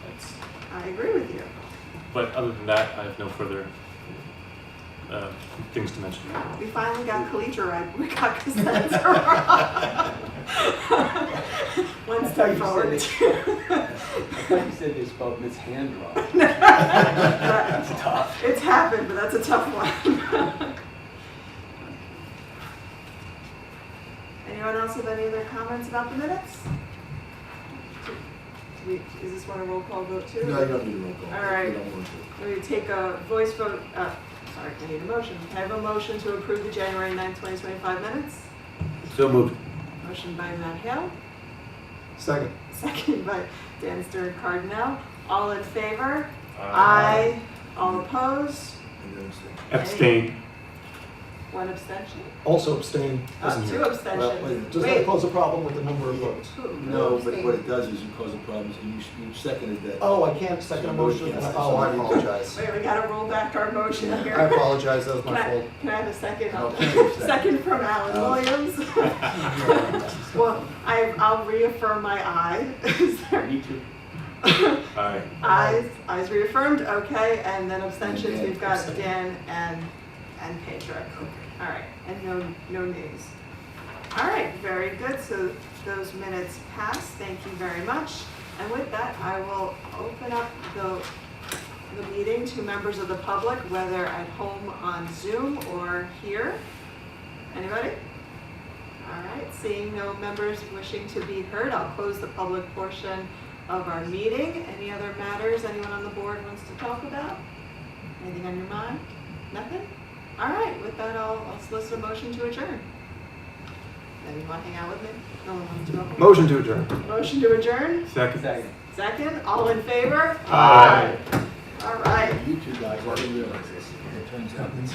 That's, I agree with you. but other than that, I have no further things to mention. We finally got Kalitra right. We got Cosenza wrong. One step forward. I thought you said they spelled mishand wrong. That's tough. It's happened, but that's a tough one. Anyone else have any other comments about the minutes? Is this one a roll call vote too? No, you don't need a roll call. All right. You don't want to. We take a voice vote. Sorry, I need a motion. Can I have a motion to approve the January 9th, 2025 minutes? So moved. Motion by Matt Hale, Second. second by Dan Stewart Cardinal. All in favor? Aye. All opposed? And then stay. Abstain. One abstention? Also abstain. Isn't Two here. Well, abstentions. wait, Does that cause a problem with the number of votes? No, but what it does is you cause a problem, so you seconded that. Oh, I can't second a motion? Oh, I apologize. Wait, we gotta roll back our motion here. I apologize, that was my fault. Can I have a second? No, can't be second. Second from Alan Williams. Well, I'll reaffirm my aye. Is there? Me too. Aye. Ayes reaffirmed, okay, and then abstentions, Dan, we've got abstain. Dan and Pedro. All right, and no nays. All right, very good, so those minutes pass, thank you very much. And with that, I will open up the meeting to members of the public, whether at home on Zoom or here. Anybody? All right, seeing no members wishing to be heard, I'll close the public portion of our meeting. Any other matters anyone on the board wants to talk about? Anything on your mind? Nothing? All right, with that, I'll solicit a motion to adjourn. Anyone want to hang out with me? No one wants to go home? Motion to adjourn. Motion to adjourn? Second. Second, all in favor? Aye. All right. You two guys, I didn't realize this. It turns out, it's